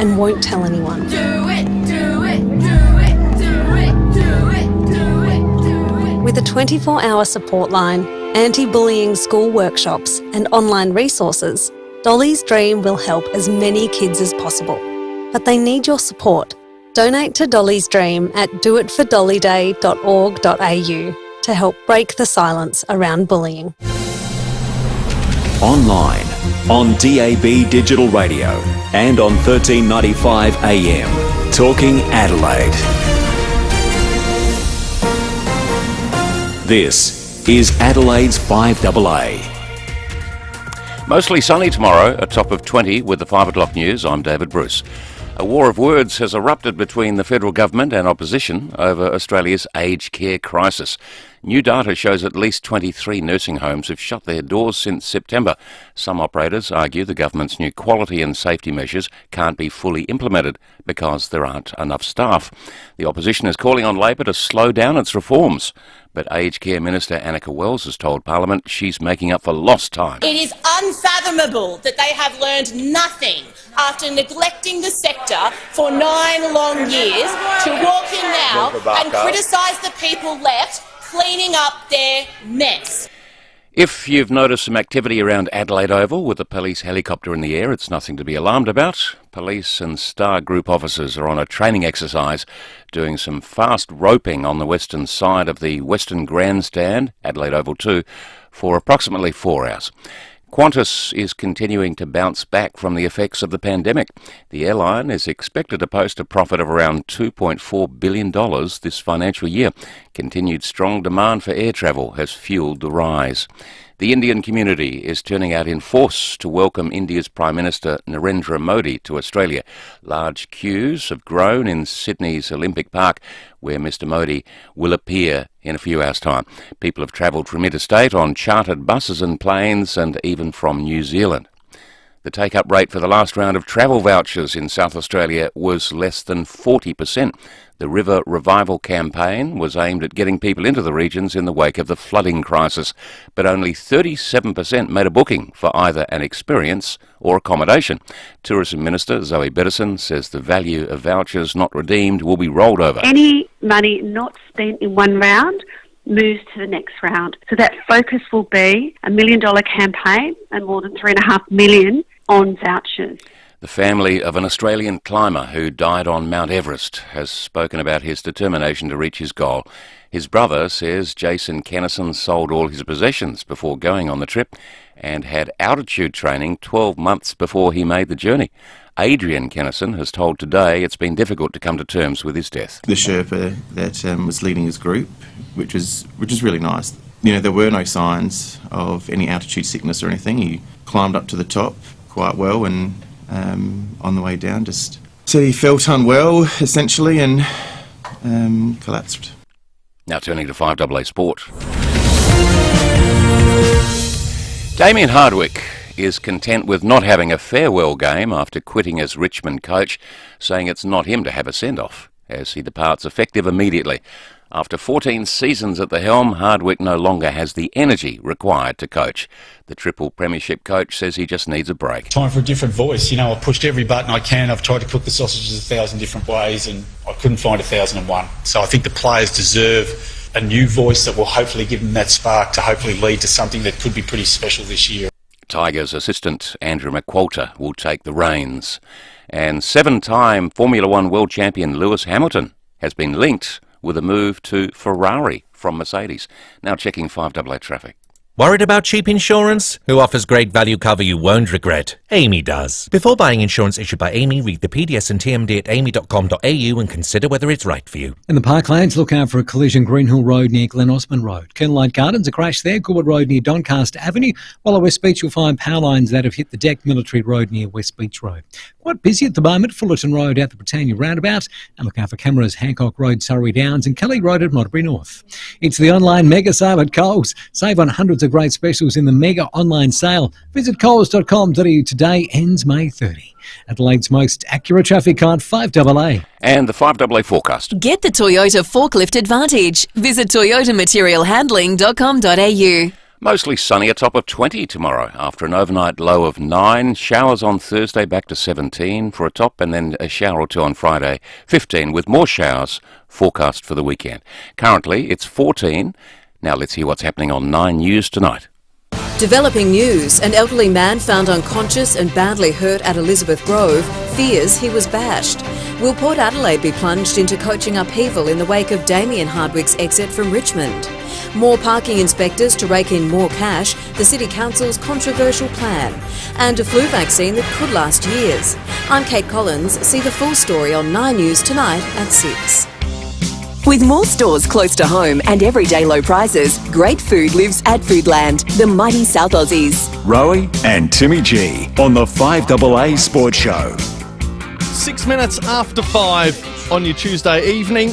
and won't tell anyone. Do it, do it, do it, do it, do it, do it, do it. With a 24-hour support line, anti-bullying school workshops and online resources, Dolly's Dream will help as many kids as possible. But they need your support. Donate to Dolly's Dream at doitfordollyday.org.au to help break the silence around bullying. Online, on DAB Digital Radio and on 1395 AM. Talking Adelaide. This is Adelaide's FIVEAA. Mostly sunny tomorrow, a top of 20 with the 5 o'clock news. I'm David Bruce. A war of words has erupted between the federal government and opposition over Australia's aged care crisis. New data shows at least 23 nursing homes have shut their doors since September. Some operators argue the government's new quality and safety measures can't be fully implemented because there aren't enough staff. The opposition is calling on Labor to slow down its reforms. But Aged Care Minister Annika Wells has told Parliament she's making up for lost time. It is unfathomable that they have learned nothing after neglecting the sector for 9 long years to walk in now and criticise the people left cleaning up their mess. If you've noticed some activity around Adelaide Oval with a police helicopter in the air, it's nothing to be alarmed about. Police and Star Group officers are on a training exercise doing some fast roping on the western side of the Western Grandstand, Adelaide Oval 2, for approximately 4 hours. Qantas is continuing to bounce back from the effects of the pandemic. The airline is expected to post a profit of around $2.4 billion this financial year. Continued strong demand for air travel has fueled the rise. The Indian community is turning out in force to welcome India's Prime Minister Narendra Modi to Australia. Large queues have grown in Sydney's Olympic Park, where Mr Modi will appear in a few hours' time. People have travelled from interstate on chartered buses and planes and even from New Zealand. The take-up rate for the last round of travel vouchers in South Australia was less than 40%. The River Revival campaign was aimed at getting people into the regions in the wake of the flooding crisis, but only 37% made a booking for either an experience or accommodation. Tourism Minister Zoe Beddison says the value of vouchers not redeemed will be rolled over. Any money not spent in one round moves to the next round. So that focus will be $1 million campaign and more than $3.5 million on vouchers. The family of an Australian climber who died on Mount Everest has spoken about his determination to reach his goal. His brother says Jason Kennison sold all his possessions before going on the trip and had altitude training 12 months before he made the journey. Adrian Kennison has told Today it's been difficult to come to terms with his death. The Sherpa that was leading his group, which is really nice. You know, there were no signs of any altitude sickness or anything. He climbed up to the top quite well and on the way down just said he felt unwell essentially and collapsed. Now turning to 5AA Sport. Damien Hardwick is content with not having a farewell game after quitting as Richmond coach, saying it's not him to have a send-off as he departs effective immediately. After 14 seasons at the helm, Hardwick no longer has the energy required to coach. The triple premiership coach says he just needs a break. Time for a different voice. You know, I've pushed every button I can. I've tried to cook the sausages 1,000 different ways and I couldn't find 1,001. So I think the players deserve a new voice that will hopefully give them that spark to hopefully lead to something that could be pretty special this year. Tigers assistant Andrew McQualter will take the reins. And 7-time Formula One world champion Lewis Hamilton has been linked with a move to Ferrari from Mercedes. Now checking 5AA traffic. Worried about cheap insurance? Who offers great value cover you won't regret? Amy does. Before buying insurance issued by Amy, read the PDS and TMD at amy.com.au and consider whether it's right for you. In the Parklands, look out for a collision Greenhill Road near Glen Osmond Road. Kernlight Gardens, a crash there. Goodwood Road near Doncaster Avenue. While at West Beach, you'll find power lines that have hit the deck. Military Road near West Beach Road. Quite busy at the moment. Fullerton Road out the Britannia Roundabout. And look out for cameras Hancock Road, Surrey Downs and Kelly Road at Modbury North. It's the online mega sale at Coles. Save on hundreds of great specials in the mega online sale. Visit coles.com.au today, ends May 30. Adelaide's most accurate traffic card, 5AA. And the 5AA forecast. Get the Toyota Forklift Advantage. Visit toyotamaterialhandling.com.au. Mostly sunny, a top of 20 tomorrow after an overnight low of 9. Showers on Thursday back to 17 for a top, and then a shower or two on Friday, 15, with more showers forecast for the weekend. Currently it's 14. Now let's hear what's happening on 9 News tonight. Developing news, an elderly man found unconscious and badly hurt at Elizabeth Grove fears he was bashed. Will Port Adelaide be plunged into coaching upheaval in the wake of Damien Hardwick's exit from Richmond? More parking inspectors to rake in more cash, the City Council's controversial plan. And a flu vaccine that could last years. I'm Kate Collins. See the full story on 9 News tonight at 6. With more stores close to home and everyday low prices, great food lives at Foodland, the mighty South Aussies. Rowey and Timmy G on the FIVEAA Sports Show. 6 minutes after 5 on your Tuesday evening.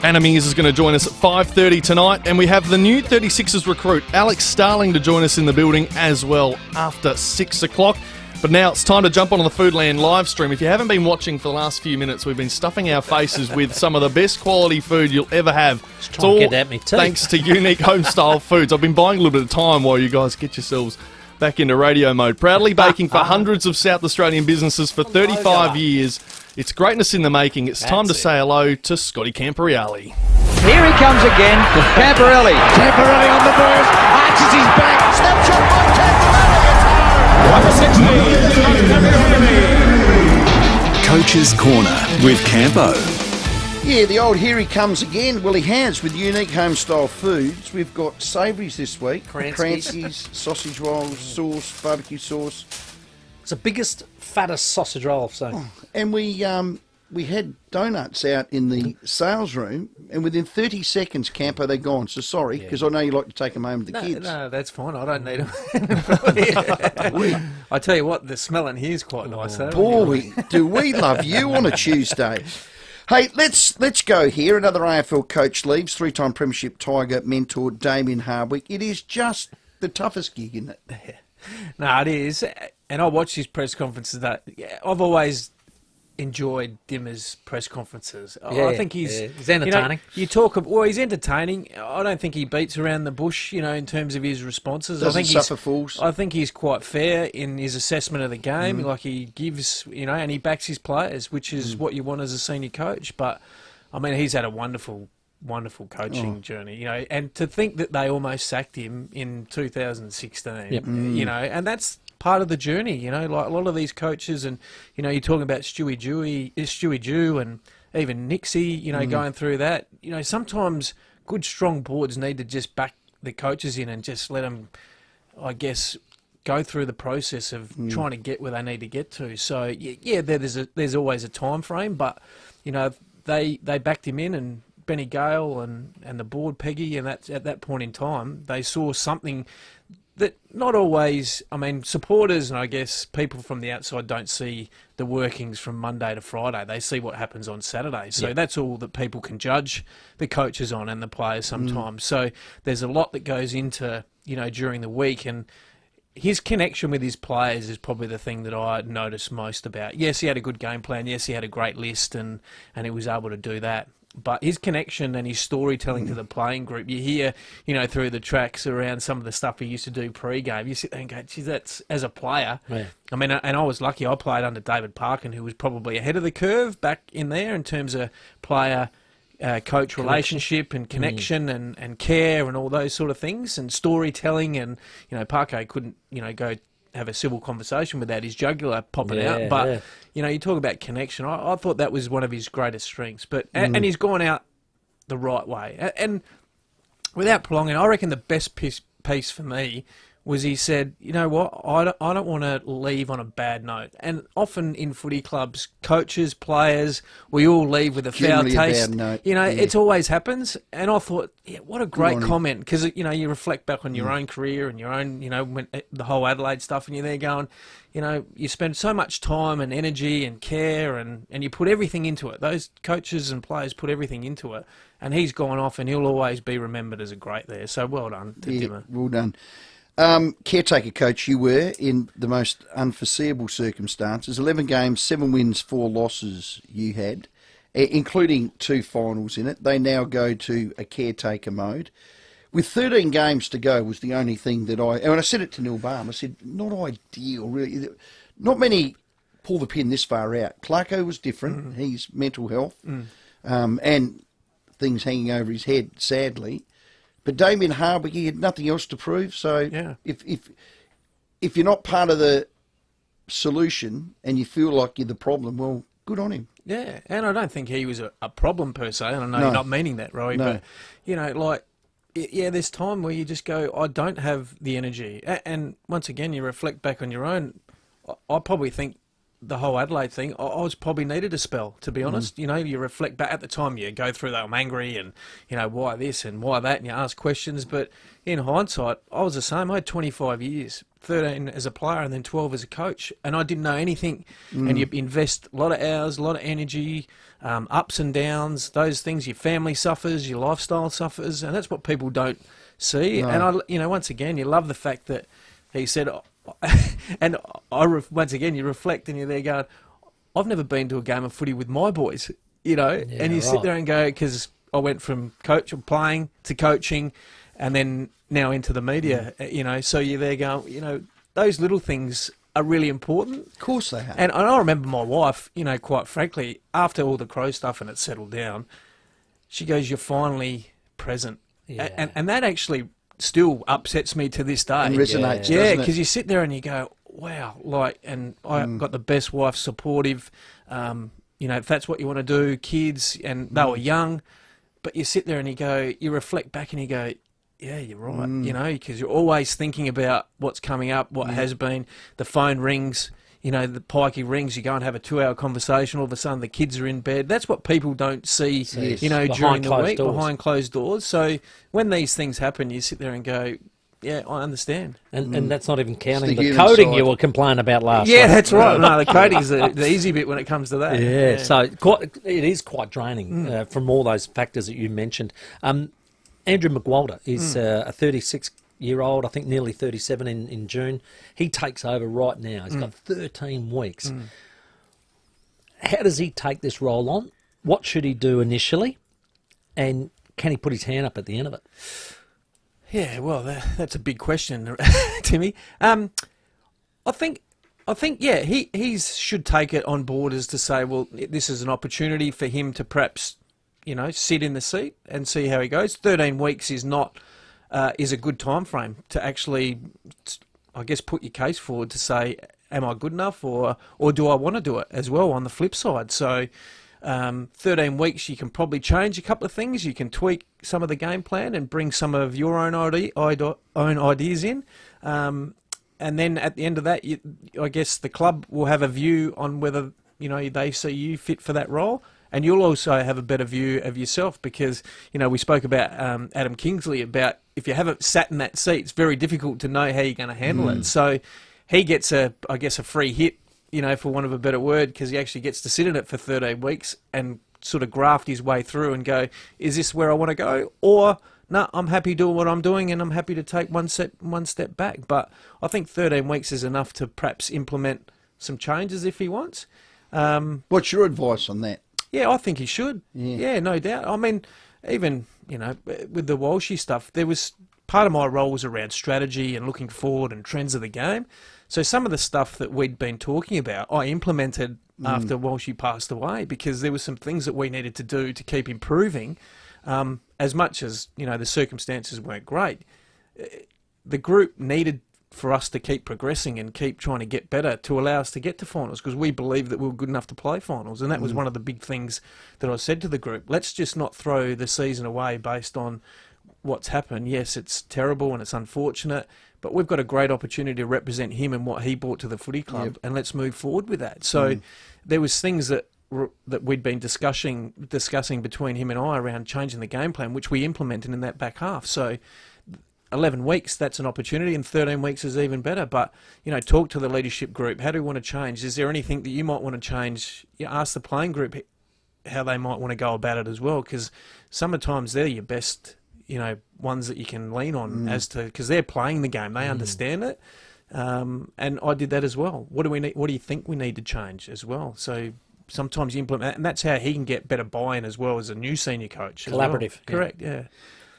Anna Mears is going to join us at 5:30 tonight, and we have the new 36ers recruit, Alex Starling, to join us in the building as well after 6 o'clock. But now it's time to jump onto the Foodland live stream. If you haven't been watching for the last few minutes, we've been stuffing our faces with some of the best quality food you'll ever have. It's all get at me too. Thanks to Unique Homestyle Foods. I've been buying a little bit of time while you guys get yourselves back into radio mode. Proudly baking for hundreds of South Australian businesses for 35 years. It's greatness in the making. It's time to say hello to Scotty Camperelli. Here he comes again, Camperelli. Camperelli on the move, arches his back, snapshot by Camperelli, it's home. Coach's Corner with Campo. Yeah, the old here he comes again. Well, he has with Unique Homestyle Foods. We've got savouries this week. Cranskies, sausage rolls, sauce, barbecue sauce. It's the biggest, fattest sausage roll I've seen. And we had donuts out in the sales room, and within 30 seconds, Campo, they're gone. So sorry, because I know you like to take them home with the kids. No, that's fine. I don't need them. I tell you what, the smell in here is quite nice, though. Boy, do we love you on a Tuesday. Hey, let's go here. Another AFL coach leaves. 3-time Premiership Tiger mentor Damien Hardwick. It is just the toughest gig, isn't it? No, it is. And I watched his press conferences. I've always enjoyed Dimmer's press conferences. I think he's entertaining. He's entertaining. I don't think he beats around the bush, in terms of his responses. Doesn't suffer fools. I think he's quite fair in his assessment of the game. Like he gives, and he backs his players, which is what you want as a senior coach. But I mean, he's had a wonderful coaching journey, and to think that they almost sacked him in 2016, and that's part of the journey, like a lot of these coaches, and you're talking about Stewie Jew and even Nixie, going through that. Sometimes good strong boards need to just back the coaches in and just let them, I guess, go through the process of trying to get where they need to get to. So there's always a time frame, but they backed him in, and Benny Gale and the board, Peggy, and at that point in time they saw something that not always, supporters and I guess people from the outside don't see the workings from Monday to Friday. They see what happens on Saturday. So that's all that people can judge the coaches on and the players sometimes. So there's a lot that goes into, during the week, and his connection with his players is probably the thing that I noticed most about. Yes, he had a good game plan. Yes, he had a great list and he was able to do that. But his connection and his storytelling to the playing group, you hear, through the tracks around some of the stuff he used to do pre-game. You sit there and go, geez, that's, as a player. Yeah. And I was lucky. I played under David Parkin, who was probably ahead of the curve back in there in terms of player-coach relationship and connection and care and all those sort of things and storytelling. And, Parko couldn't, go have a civil conversation without his jugular popping out. But, you talk about connection. I thought that was one of his greatest strengths. But and he's gone out the right way. And without prolonging, I reckon the best piece for me was he said, you know what, I don't want to leave on a bad note. And often in footy clubs, coaches, players, we all leave with a foul taste. A bad note. It always happens. And I thought, what a great comment, because you reflect back on your own career and your own, when the whole Adelaide stuff, and you're there going, you spend so much time and energy and care and you put everything into it. Those coaches and players put everything into it. And he's gone off and he'll always be remembered as a great there. So well done to Dimmer. Well done. Caretaker coach, you were in the most unforeseeable circumstances. 11 games, 7 wins, 4 losses you had, including 2 finals in it. They now go to a caretaker mode. with 13 games to go was the only thing that and I said it to Neil Baum, I said, not ideal, really. Not many pull the pin this far out. Clarko was different. He's mental health and things hanging over his head, sadly. But Damien Hardwick, he had nothing else to prove. So if you're not part of the solution and you feel like you're the problem, well, good on him. Yeah, and I don't think he was a problem per se. I don't know, No. you're not meaning that, Rowey, No. but, you know, like, yeah, there's time where you just go, I don't have the energy. And once again, you reflect back on your own. I probably think the whole Adelaide thing, I was probably needed a spell, to be honest. You know, you reflect back at the time, you go through that, I'm angry and, you know, why this and why that, and you ask questions. But in hindsight, I was the same. I had 25 years, 13 as a player and then 12 as a coach, and I didn't know anything. And you invest a lot of hours, a lot of energy, ups and downs, those things. Your family suffers, your lifestyle suffers, and that's what people don't see. No. And, you know, once again, you love the fact that he said, and once again, you reflect and you're there going, I've never been to a game of footy with my boys, you know, and you sit there and go, because I went from playing to coaching and then now into the media, you know, so you're there going, you know, those little things are really important. Of course they are. And I remember my wife, you know, quite frankly, after all the Crow stuff and it settled down, she goes, you're finally present. Yeah. And that actually still upsets me to this day. And resonates, yeah, doesn't it? because you sit there and you go, wow, like, and I got the best wife, supportive, you know, if that's what you want to do, kids, and they were young, but you sit there and you go, you reflect back and you go, yeah, you're right, you know, because you're always thinking about what's coming up, what has been, the phone rings, you know, the pikey rings, you go and have a 2-hour conversation, all of a sudden the kids are in bed. That's what people don't see, you know, during the week, behind closed doors. So when these things happen, you sit there and go, yeah, I understand. And that's not even counting the the human coding side. you were complaining about last Yeah, week. that's right. No, the coding's the easy bit when it comes to that. Yeah, so it is quite draining from all those factors that you mentioned. Andrew McWalter is a 36-year-old, I think nearly 37 in June. He takes over right now. He's got 13 weeks. How does he take this role on? What should he do initially? And can he put his hand up at the end of it? Yeah, well, that's a big question, Timmy. I think, yeah, he should take it on board as to say, well, this is an opportunity for him to perhaps, you know, sit in the seat and see how he goes. 13 weeks is not is a good time frame to actually, I guess, put your case forward to say, am I good enough, or do I want to do it as well on the flip side? So 13 weeks, you can probably change a couple of things. You can tweak some of the game plan and bring some of your own ideas in. And then at the end of that, I guess the club will have a view on whether, you know, they see you fit for that role. And you'll also have a better view of yourself because, you know, we spoke about Adam Kingsley about if you haven't sat in that seat, it's very difficult to know how you're going to handle it. So he gets a free hit, you know, for want of a better word, because he actually gets to sit in it for 13 weeks and sort of graft his way through and go, is this where I want to go? Or, no, I'm happy doing what I'm doing and I'm happy to take one step back. But I think 13 weeks is enough to perhaps implement some changes if he wants. What's your advice on that? Yeah, I think he should. Yeah, no doubt. I mean, even, you know, with the Walshy stuff, there was part of my role was around strategy and looking forward and trends of the game. So some of the stuff that we'd been talking about, I implemented after Walshy passed away because there were some things that we needed to do to keep improving. As much as, you know, the circumstances weren't great, the group needed for us to keep progressing and keep trying to get better to allow us to get to finals because we believed that we were good enough to play finals. And that was one of the big things that I said to the group. Let's just not throw the season away based on what's happened. Yes, it's terrible and it's unfortunate, but we've got a great opportunity to represent him and what he brought to the footy club, and let's move forward with that. So there was things that we'd been discussing between him and I around changing the game plan, which we implemented in that back half. So 11 weeks, that's an opportunity, and 13 weeks is even better. But, you know, talk to the leadership group. How do we want to change? Is there anything that you might want to change? You ask the playing group how they might want to go about it as well, because sometimes they're your best, you know, ones that you can lean on as to, because they're playing the game, they understand it. And I did that as well. What do we need? What do you think we need to change as well? So sometimes you implement, and that's how he can get better buy-in as well as a new senior coach. Collaborative. Correct, yeah.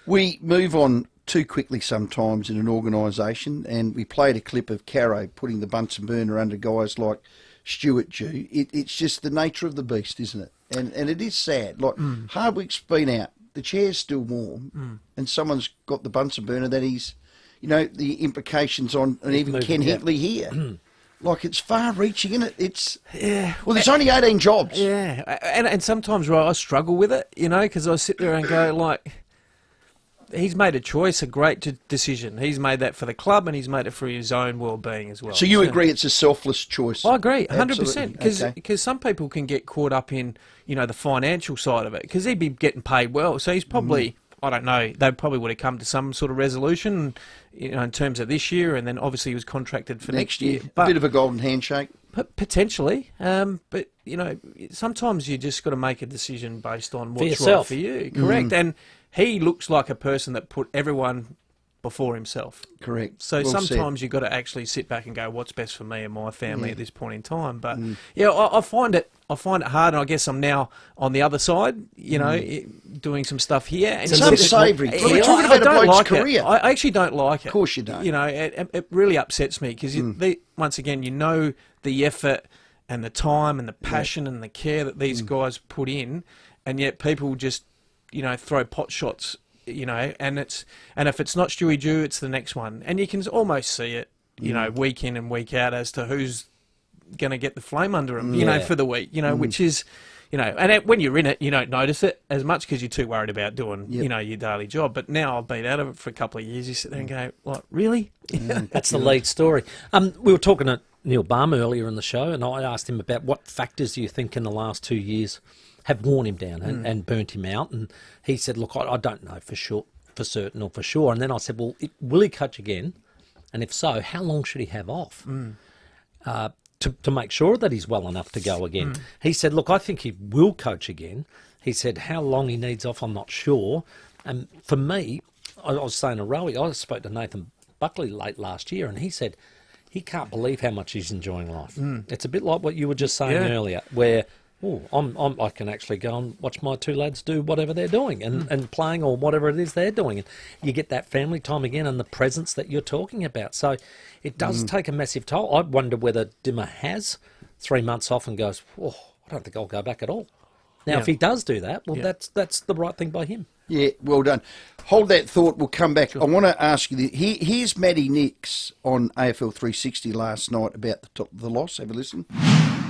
We move on too quickly sometimes in an organisation, and we played a clip of Caro putting the Bunsen burner under guys like Stuart Jew. It's just the nature of the beast, isn't it? And it is sad. Like, Hardwick's been out, the chair's still warm, and someone's got the Bunsen burner that he's, you know, the implications on, and even Ken Hinckley here. Like, it's far-reaching, isn't it? It's well, there's only 18 jobs. Yeah, and sometimes, right, I struggle with it, you know, because I sit there and go, like, he's made a choice, a great decision. He's made that for the club, and he's made it for his own well-being as well. So you agree it's a selfless choice? I agree, 100%, because some people can get caught up in, you know, the financial side of it, because he'd be getting paid well, so he's probably... I don't know. They probably would have come to some sort of resolution, you know, in terms of this year, and then obviously he was contracted for next year. But, a bit of a golden handshake. Potentially. But, you know, sometimes you just got to make a decision based on what's yourself. right for you. Correct. And he looks like a person that put everyone before himself. Correct. So Well sometimes you've got to actually sit back and go, what's best for me and my family at this point in time? But yeah, I find it hard, and I guess I'm now on the other side, you know, doing some stuff here. And it's unsavoury. We're talking about a bloke's career. I actually don't like it. Of course you don't. You know, it really upsets me because once again, you know the effort and the time and the passion and the care that these guys put in, and yet people just, you know, throw pot shots. You know, and if it's not Stewie Jew, it's the next one, and you can almost see it, you know, week in and week out as to who's going to get the flame under him, you know, for the week, you know, which is, you know, and when you're in it, you don't notice it as much because you're too worried about doing, you know, your daily job. But now I've been out of it for a couple of years. You sit there and go, like, really? That's the lead story. We were talking to Neil Balmer earlier in the show, and I asked him about what factors do you think in the last 2 years have worn him down and burnt him out, and he said, look, I don't know for certain or for sure. And then I said, well, will he coach again? And if so, how long should he have off to make sure that he's well enough to go again? He said, look, I think he will coach again. He said, how long he needs off, I'm not sure. And for me, I was saying to Rowey, I spoke to Nathan Buckley late last year, and he said he can't believe how much he's enjoying life. It's a bit like what you were just saying earlier, where I can actually go and watch my two lads do whatever they're doing and playing or whatever it is they're doing. And you get that family time again and the presence that you're talking about. So it does take a massive toll. I wonder whether Dimmer has 3 months off and goes, I don't think I'll go back at all. Now, if he does do that, well, that's the right thing by him. Yeah, well done. Hold that thought. We'll come back. I want to ask you this. Here's Matty Nix on AFL 360 last night about the loss. Have a listen.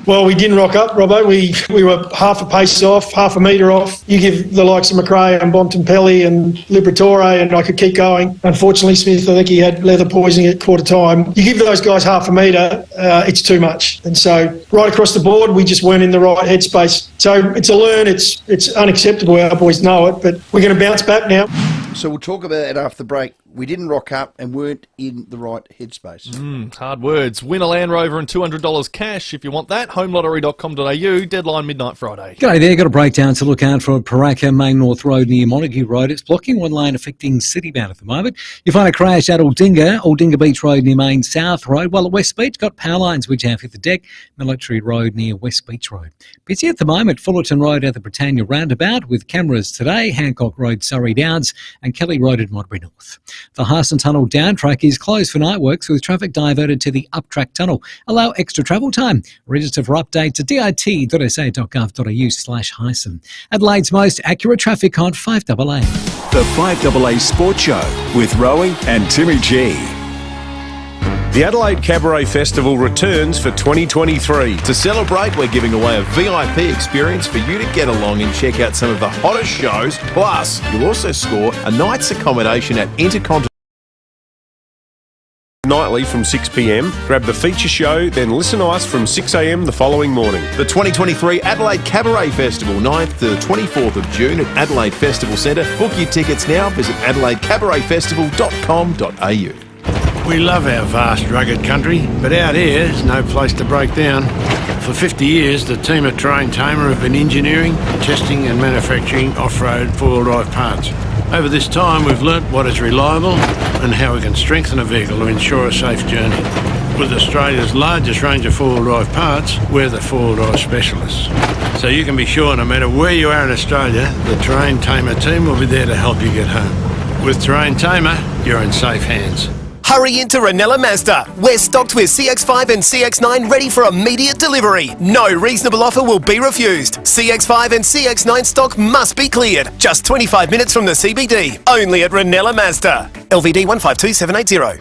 Well, we didn't rock up, Robbo. We were half a pace off, half a metre off. You give the likes of McRae and Bontempelli and Liberatore, and I could keep going. Unfortunately, Smith, I think he had leather poisoning at quarter time. You give those guys half a metre, it's too much. And so right across the board, we just weren't in the right headspace. So it's a learn. It's unacceptable. Our boys know it, but we're going to bounce back now. So we'll talk about that after the break. We didn't rock up and weren't in the right headspace. Hard words. Win a Land Rover and $200 cash if you want that. Homelottery.com.au. Deadline midnight Friday. G'day there. Got a breakdown to look out for Paraka Main North Road near Montague Road. It's blocking one lane affecting Citybound at the moment. You find a crash at Aldinga Beach Road near Main South Road. While at West Beach, got power lines which have hit the deck. Military Road near West Beach Road. Busy at the moment. Fullerton Road at the Britannia Roundabout with cameras today. Hancock Road, Surrey Downs and Kelly Road at Modbury North. The Harson Tunnel down track is closed for night works with traffic diverted to the up track tunnel. Allow extra travel time. Register for updates at dit.sa.gov.au/Hyson. Adelaide's most accurate traffic on 5AA. The 5AA Sports Show with Rowey and Timmy G. The Adelaide Cabaret Festival returns for 2023. To celebrate, we're giving away a VIP experience for you to get along and check out some of the hottest shows. Plus, you'll also score a night's accommodation at Intercontinental nightly from 6 p.m. Grab the feature show, then listen to us from 6 a.m. the following morning. The 2023 Adelaide Cabaret Festival, 9th to the 24th of June at Adelaide Festival Centre. Book your tickets now. Visit adelaidecabaretfestival.com.au. We love our vast, rugged country, but out here is no place to break down. For 50 years, the team at Terrain Tamer have been engineering, testing and manufacturing off-road four-wheel drive parts. Over this time, we've learnt what is reliable and how we can strengthen a vehicle to ensure a safe journey. With Australia's largest range of four-wheel drive parts, we're the four-wheel drive specialists. So you can be sure no matter where you are in Australia, the Terrain Tamer team will be there to help you get home. With Terrain Tamer, you're in safe hands. Hurry into Ranella Mazda. We're stocked with CX-5 and CX-9 ready for immediate delivery. No reasonable offer will be refused. CX-5 and CX-9 stock must be cleared. Just 25 minutes from the CBD. Only at Ranella Mazda. LVD 152780.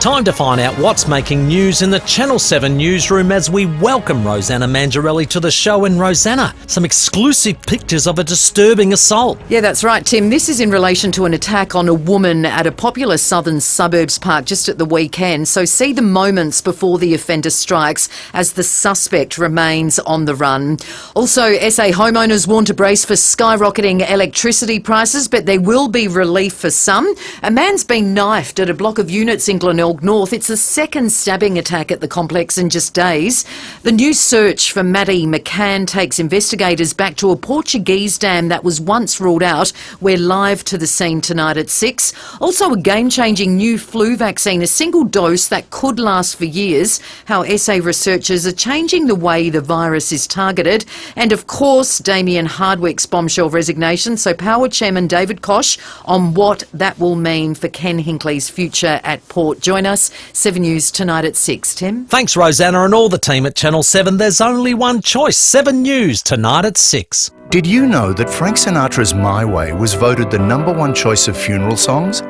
Time to find out what's making news in the Channel 7 newsroom as we welcome Rosanna Mangiarelli to the show. And Rosanna, some exclusive pictures of a disturbing assault. Yeah, that's right, Tim. This is in relation to an attack on a woman at a popular southern suburbs park just at the weekend. So see the moments before the offender strikes as the suspect remains on the run. Also, SA homeowners warn to brace for skyrocketing electricity prices, but there will be relief for some. A man's been knifed at a block of units in Glenelg North. It's the second stabbing attack at the complex in just days. The new search for Maddie McCann takes investigators back to a Portuguese dam that was once ruled out. We're live to the scene tonight at 6. Also a game-changing new flu vaccine, a single dose that could last for years. How SA researchers are changing the way the virus is targeted. And of course, Damien Hardwick's bombshell resignation. So Power Chairman David Koch on what that will mean for Ken Hinckley's future at Port. Join us, 7 News tonight at 6. Tim? Thanks, Rosanna, and all the team at Channel 7. There's only one choice, 7 News tonight at 6. Did you know that Frank Sinatra's My Way was voted the #1 choice of funeral songs?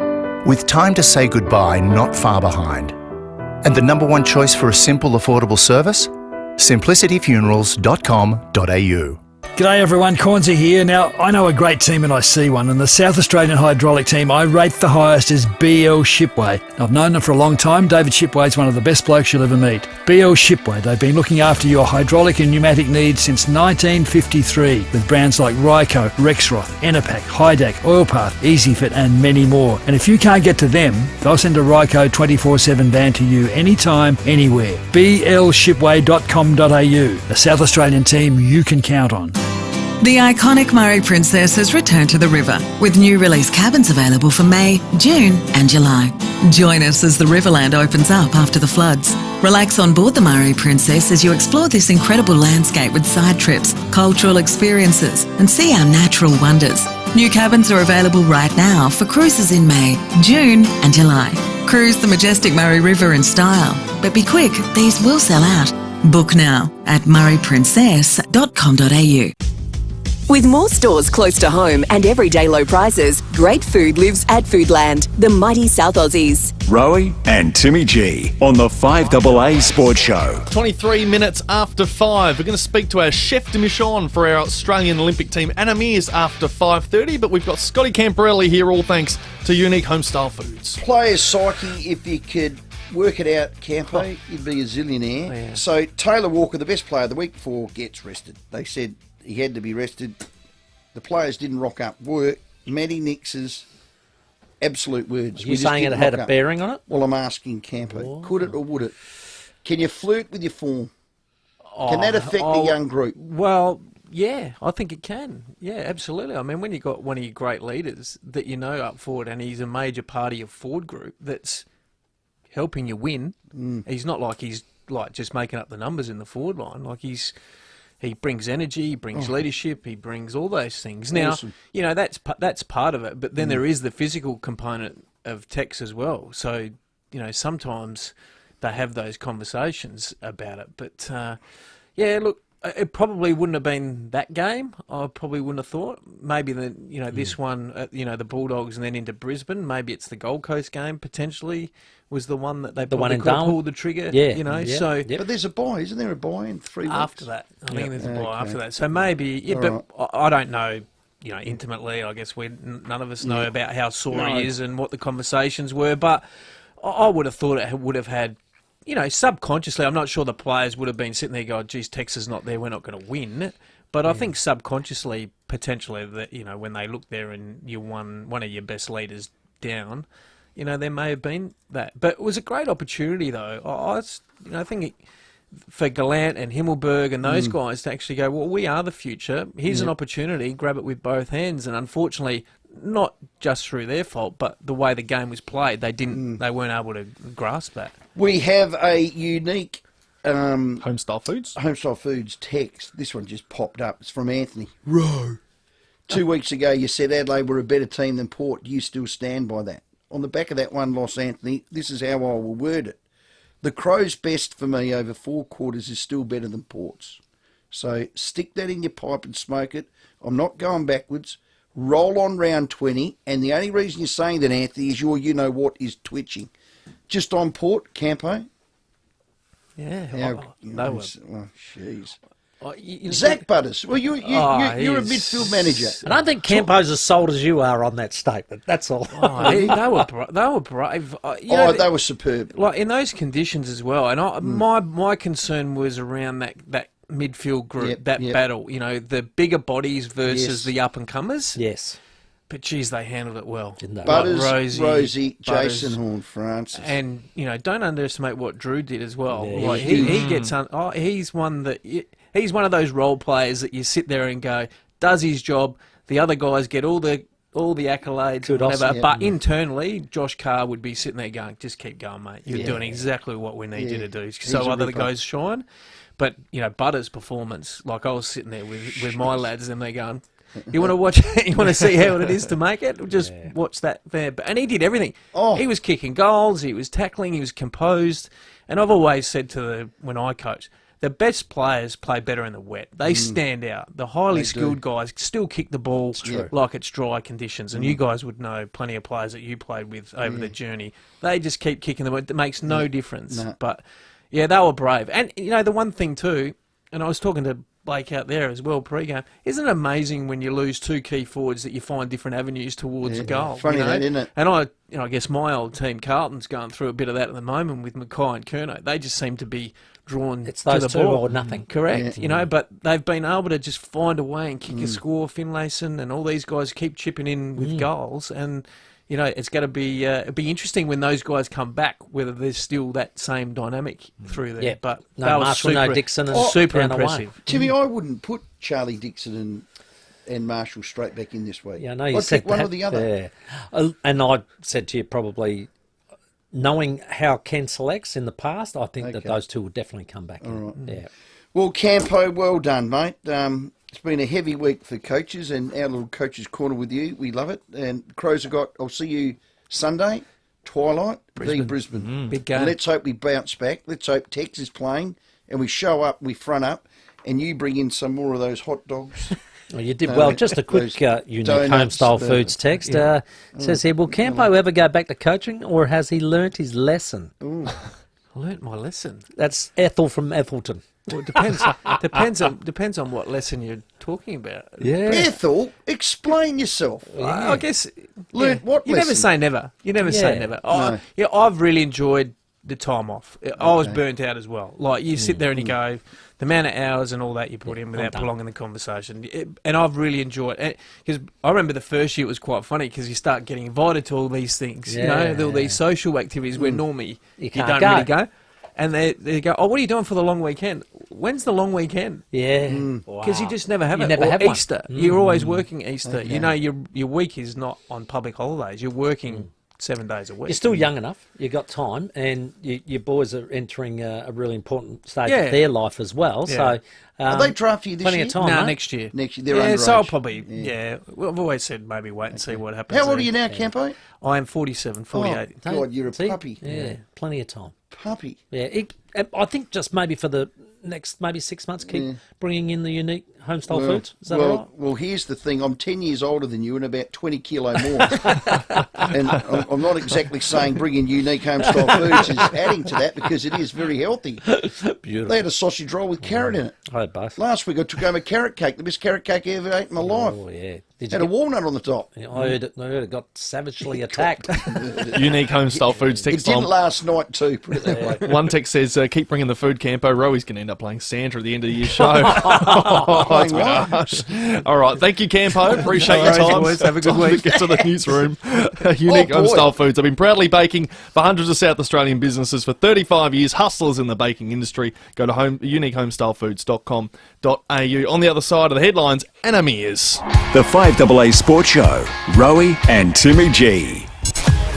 With Time to Say Goodbye not far behind. And the #1 choice for a simple, affordable service? simplicityfunerals.com.au. G'day everyone, Cornsey here. Now, I know a great team and I see one, and the South Australian hydraulic team I rate the highest is BL Shipway. I've known them for a long time. David Shipway is one of the best blokes you'll ever meet. BL Shipway, they've been looking after your hydraulic and pneumatic needs since 1953 with brands like Ryco, Rexroth, Enerpac, Hydac, Oilpath, EasyFit and many more. And if you can't get to them, they'll send a Ryco 24/7 van to you anytime, anywhere. blshipway.com.au, a South Australian team you can count on. The iconic Murray Princess has returned to the river with new release cabins available for May, June and July. Join us as the Riverland opens up after the floods. Relax on board the Murray Princess as you explore this incredible landscape with side trips, cultural experiences and see our natural wonders. New cabins are available right now for cruises in May, June and July. Cruise the majestic Murray River in style, but be quick, these will sell out. Book now at murrayprincess.com.au. With more stores close to home and everyday low prices, great food lives at Foodland, the mighty South Aussies. Rowey and Timmy G on the 5AA Sports Show. 23 minutes after 5. We're going to speak to our chef de mission for our Australian Olympic team, Anna Mears, after 5:30. But we've got Scotty Camporelli here, all thanks to Unique Homestyle Foods. Player psyche, if you could work it out, Campo, you'd be a zillionaire. Oh, yeah. So Taylor Walker, the best player of the week before, gets rested. They said he had to be rested. The players didn't rock up. Matty Nix's absolute words. Are you saying it had a bearing on it? Well, I'm asking Campo. Could it or would it? Can you flirt with your form? Can that affect the young group? Well, yeah, I think it can. Yeah, absolutely. I mean, when you've got one of your great leaders that you know up forward and he's a major part of your forward group that's helping you win, he's not like he's like just making up the numbers in the forward line. Like he brings energy, he brings leadership, he brings all those things. Now, you know, that's part of it, but then there is the physical component of Tex as well. So, you know, sometimes they have those conversations about it. But, yeah, look, it probably wouldn't have been that game. I probably wouldn't have thought. Maybe this one, the Bulldogs and then into Brisbane. Maybe it's the Gold Coast game potentially was the one that they probably could have pulled the trigger. Yeah, you know. Yeah. So, but there's a buy, isn't there? A buy in 3 weeks after that. I think there's a buy after that. So maybe, but I don't know. You know, intimately, I guess none of us know about how sore he is and what the conversations were. But I would have thought it would have had. You know, subconsciously, I'm not sure the players would have been sitting there going, geez, Texas not there, we're not going to win. But I think subconsciously, potentially, that you know, when they look there and you won one of your best leaders down, you know, there may have been that. But it was a great opportunity, though. I think for Gallant and Himmelberg and those guys to actually go, well, we are the future. Here's an opportunity, grab it with both hands. And unfortunately, not just through their fault, but the way the game was played, they weren't able to grasp that. We have a unique Homestyle Foods text. This one just popped up. It's from Anthony. Row. 2 weeks ago, you said Adelaide were a better team than Port. Do you still stand by that? on the back of that one loss, Anthony, this is how I will word it. The Crows' best for me over 4 quarters is still better than Port's. So stick that in your pipe and smoke it. I'm not going backwards. Roll on round 20, and the only reason you're saying that, Anthony, is your you-know-what is twitching. Just on Port, Campo. Yeah. Jeez. Zach Butters. Well, you're a midfield manager. I don't think Campo's as sold as you are on that statement. That's all. They were brave. They were superb. Like in those conditions as well. And my concern was around that midfield group, battle. You know, the bigger bodies versus the up and comers. Yes. But geez, they handled it well. Didn't they? Butters, Rosie, Jason Horn, Francis, and don't underestimate what Drew did as well. Yeah, like he gets he's one that. He's one of those role players that you sit there and go, does his job. The other guys get all the accolades, whatever. But internally, Josh Carr would be sitting there going, just keep going, mate. You're doing exactly what we need you to do. So other guys shine. But, Butters' performance, like I was sitting there with my lads and they're going, you want to watch, you want to see how it is to make it? Just watch that there. And he did everything. He was kicking goals, he was tackling, he was composed. And I've always said when I coach, the best players play better in the wet. They stand out. The highly skilled guys still kick the ball like it's dry conditions. And you guys would know plenty of players that you played with over the journey. They just keep kicking the ball. It makes no difference. But, they were brave. And, the one thing too, and I was talking to Blake out there as well pre-game, isn't it amazing when you lose 2 key forwards that you find different avenues towards a goal? Funny that, isn't it? And I guess my old team, Carlton's going through a bit of that at the moment with Mackay and Curnow. They just seem to be drawn it's those to the two ball. or nothing. Correct. But they've been able to just find a way and kick a score. Finlayson and all these guys keep chipping in with goals, and it's going to be interesting when those guys come back, whether there's still that same dynamic through there. But no Marshall, no Dixon, and super impressive. Timmy, I wouldn't put Charlie Dixon and Marshall straight back in this week. Yeah, I know you I'd said pick one or the other. Yeah. And I said to you probably, knowing how Ken selects in the past, I think that those two will definitely come back. All right. Yeah. Well, Campo, well done, mate. It's been a heavy week for coaches and our little coaches' corner with you. We love it. And Crows have I'll see you Sunday, twilight, Brisbane. Big game. And let's hope we bounce back. Let's hope Tex is playing and we show up, we front up, and you bring in some more of those hot dogs. Well, you did well. Just a quick unique home-style foods text. Says here, will Campo ever go back to coaching, or has he learnt his lesson? I learnt my lesson. That's Ethel from Ethelton. Well, it depends on what lesson you're talking about. Yeah. Ethel, explain yourself. I guess learnt what you lesson? never say never. You never say never. I've really enjoyed the time off. I was burnt out as well. Like you sit there and you go, the amount of hours and all that you put in without prolonging the conversation. And I've really enjoyed it. Because I remember the first year it was quite funny because you start getting invited to all these things, all these social activities where normally you don't really go. And they go, what are you doing for the long weekend? When's the long weekend? Yeah. Because you just never have it. Never have Easter. One. You're always working Easter. Okay. Your week is not on public holidays. You're working 7 days a week. You're still young enough. You've got time, and your boys are entering a really important stage of their life as well. Yeah. So, are they drafting you this plenty year? Of time, no, mate. next year. Next year, they're underage. So I'll probably, Well, I've always said maybe wait and see what happens. How old are you now, Campo? I am 47, 48. Oh, God, you're a puppy. Yeah, plenty of time. Puppy. Yeah, I think just maybe for the next 6 months, keep bringing in the unique homestyle foods. Is that all right? Well, here's the thing. I'm 10 years older than you and about 20 kilo more. And I'm not exactly saying bringing unique homestyle foods is adding to that because it is very healthy. Beautiful. They had a sausage roll with carrot in it. I had both. Last week I took home a carrot cake, the best carrot cake I ever ate in my life. Oh, yeah. Had a walnut on the top. Yeah, I heard it got savagely attacked. Unique homestyle foods text. It did last night too, put it that way. One text says, keep bringing the food, Campo. Rowey's going to end up playing Santa at the end of the year show. That's a bit harsh. All right, thank you, Campo. Appreciate your time. Have a good week. Get to the newsroom. Unique homestyle foods have been proudly baking for hundreds of South Australian businesses for 35 years. Hustlers in the baking industry. Go to uniquehomestylefoods.com.au. On the other side of the headlines, Anna Mears. The 5AA Sports Show, Rowey and Timmy G.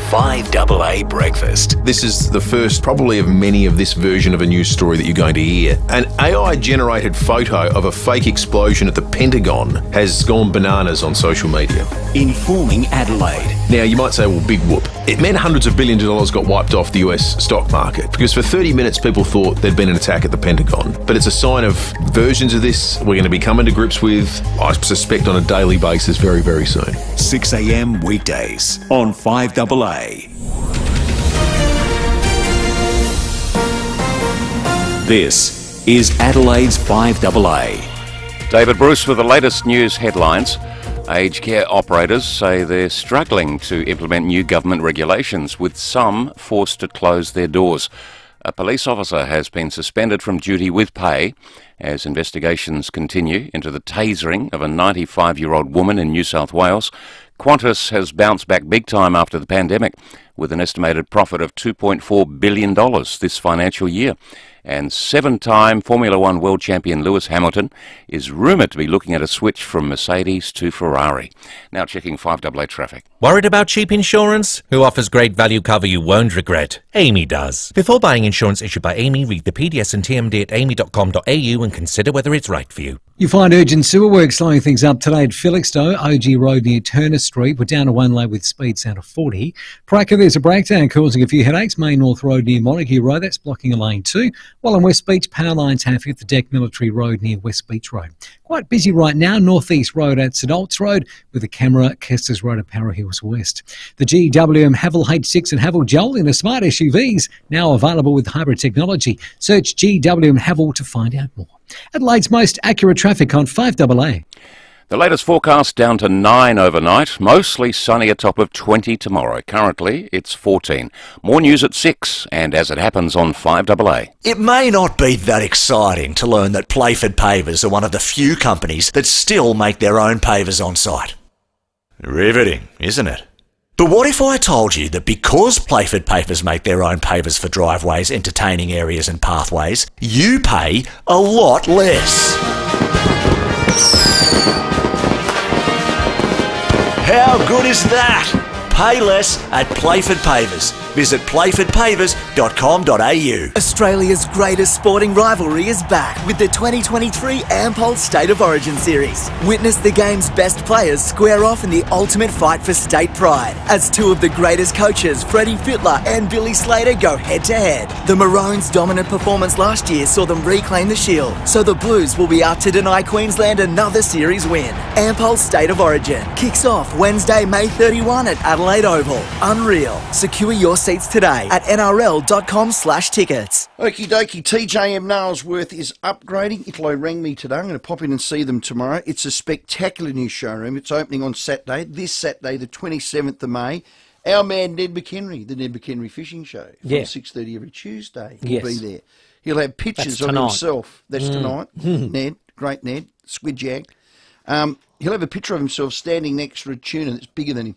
5AA Breakfast. This is the first, probably of many, of this version of a news story that you're going to hear. An AI-generated photo of a fake explosion at the Pentagon has gone bananas on social media. Informing Adelaide. Now, you might say, well, big whoop. it meant hundreds of billions of dollars got wiped off the US stock market, because for 30 minutes people thought there'd been an attack at the Pentagon. But it's a sign of versions of this we're going to be coming to grips with, I suspect, on a daily basis very, very soon. 6 a.m. weekdays on 5AA. This is Adelaide's 5AA. David Bruce with the latest news headlines. Aged care operators say they're struggling to implement new government regulations, with some forced to close their doors. A police officer has been suspended from duty with pay as investigations continue into the tasering of a 95-year-old woman in New South Wales. Qantas has bounced back big time after the pandemic, with an estimated profit of $2.4 billion this financial year. And 7-time Formula One world champion Lewis Hamilton is rumoured to be looking at a switch from Mercedes to Ferrari. Now checking 5AA traffic. Worried about cheap insurance? Who offers great value cover you won't regret? Amy does. Before buying insurance issued by Amy, read the PDS and TMD at amy.com.au and consider whether it's right for you. You find urgent sewer work slowing things up today at Felixstowe, OG Road near Turner Street. We're down to one lane with speeds down to 40. Praca, there's a breakdown causing a few headaches. Main North Road near Montague Road, that's blocking a lane too. While on West Beach, power lines have hit the Deck Military Road near West Beach Road. Quite busy right now, North East Road at St Olts Road, with a camera, Kester's Road at Para Hills West. The GWM Haval H6 and Haval Joel in the smart SUVs, now available with hybrid technology. Search GWM Haval to find out more. Adelaide's most accurate traffic on 5AA. The latest forecast down to 9 overnight, mostly sunny, a top of 20 tomorrow. Currently, it's 14. More news at 6, and as it happens on 5AA. It may not be that exciting to learn that Playford Pavers are one of the few companies that still make their own pavers on site. Riveting, isn't it? But what if I told you that because Playford Pavers make their own pavers for driveways, entertaining areas and pathways, you pay a lot less? How good is that? Pay less at Playford Pavers. Visit playfordpavers.com.au. Australia's greatest sporting rivalry is back with the 2023 Ampol State of Origin Series. Witness the game's best players square off in the ultimate fight for state pride as two of the greatest coaches, Freddie Fittler and Billy Slater, go head-to-head. The Maroons' dominant performance last year saw them reclaim the shield, so the Blues will be out to deny Queensland another series win. Ampol State of Origin kicks off Wednesday, May 31 at Adelaide Oval. Unreal. Secure your seats today at nrl.com/tickets. Okie dokie, TJM Nailsworth is upgrading. Italo rang me today. I'm going to pop in and see them tomorrow. It's a spectacular new showroom. It's opening on Saturday, this Saturday, the 27th of May. Our man Ned McHenry, the Ned McHenry Fishing Show, from 6:30 every Tuesday. He'll be there. He'll have pictures of himself. That's tonight. Ned, great Ned, squid jag. He'll have a picture of himself standing next to a tuna that's bigger than him.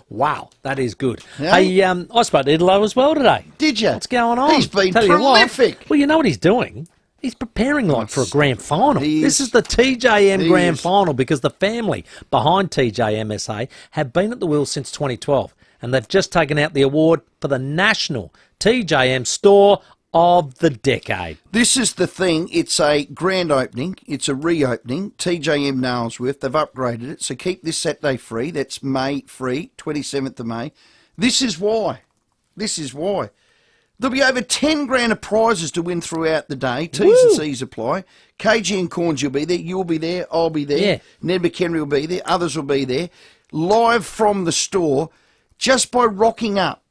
Wow, that is good. Yeah. Hey, I spoke to Idlo as well today. Did you? What's going on? He's been prolific. Well, you know what he's doing? He's preparing for a grand final. This is the TJM grand final because the family behind TJMSA have been at the wheel since 2012 and they've just taken out the award for the National TJM Store of the Decade. This is the thing. It's a grand opening. It's a reopening. TJM Nailsworth, they've upgraded it. So keep this Saturday free. That's May free, 27th of May. This is why. There'll be over 10 grand of prizes to win throughout the day. T's and C's apply. KG and Corns, you'll be there. You'll be there. I'll be there. Yeah. Ned McHenry will be there. Others will be there. Live from the store just by rocking up.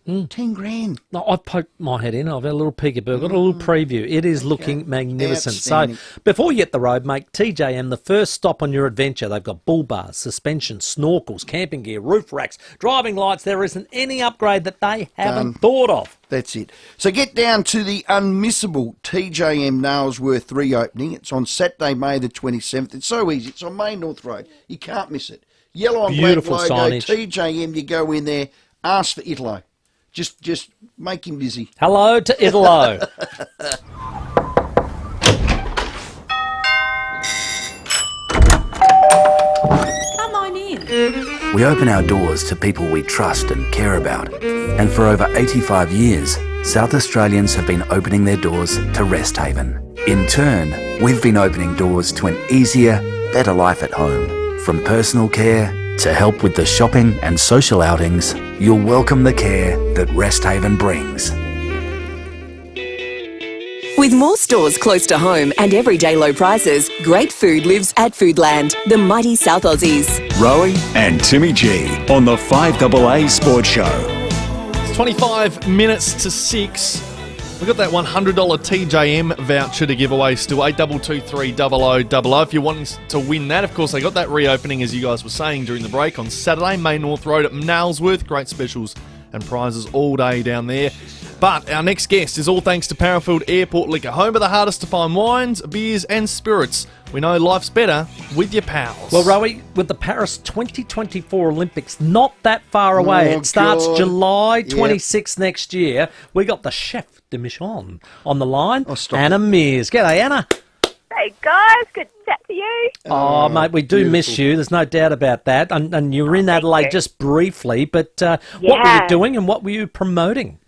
10 grand. No, I've poked my head in. I've had a little peekaboo. Got a little preview. It is looking magnificent. So before you hit the road, make TJM the first stop on your adventure. They've got bull bars, suspension, snorkels, camping gear, roof racks, driving lights. There isn't any upgrade that they haven't thought of. That's it. So get down to the unmissable TJM Nailsworth reopening. It's on Saturday, May the 27th. It's so easy. It's on Main North Road. You can't miss it. Yellow and beautiful black logo, signage. TJM, you go in there, ask for Italo. Just make him busy. Hello to Italo. Come on in. We open our doors to people we trust and care about. And for over 85 years, South Australians have been opening their doors to Rest Haven. In turn, we've been opening doors to an easier, better life at home. From personal care To help with the shopping and social outings, you'll welcome the care that Resthaven brings. With more stores close to home and everyday low prices, great food lives at Foodland, the mighty South Aussies. Rowey and Timmy G on the 5AA Sports Show. It's 25 minutes to 6. We've got that $100 TJM voucher to give away still, 8223 If you're wanting to win that, of course, they got that reopening, as you guys were saying during the break, on Saturday, May North Road at Nailsworth. Great specials and prizes all day down there. But our next guest is all thanks to Parafield Airport Liquor, home of the hardest to find wines, beers and spirits. We know life's better with your pals. Well, Rowey, with the Paris 2024 Olympics not that far away, it starts July 26th next year. We got the chef de Mission on the line, Anna Mears. G'day, Anna. Hey guys, good to chat to you. Oh, mate, we do miss you. There's no doubt about that. And you were in Adelaide just briefly, but what were you doing and what were you promoting?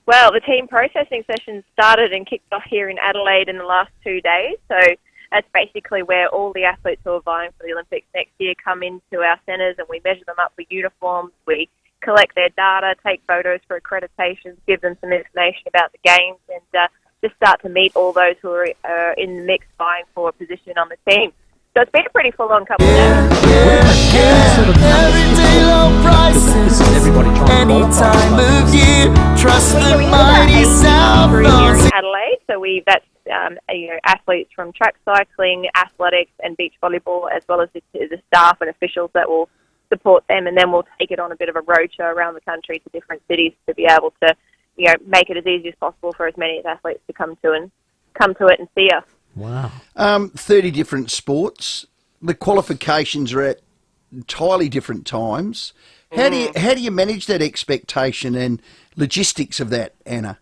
Well, the team processing session started and kicked off here in Adelaide in the last 2 days. So that's basically where all the athletes who are vying for the Olympics next year come into our centres, and we measure them up for uniforms. We collect their data, take photos for accreditations, give them some information about the games, and just start to meet all those who are in the mix vying for a position on the team. So it's been a pretty full-on couple of days. Everyday low prices, any time of year. Trust the mighty South Aussies. Adelaide, so that's athletes from track cycling, athletics, and beach volleyball, as well as the staff and officials that will support them, and then we'll take it on a bit of a roadshow around the country to different cities to be able to, make it as easy as possible for as many athletes to come to it and see us. Wow. 30 different sports. The qualifications are at entirely different times. How do you manage that expectation and logistics of that, Anna?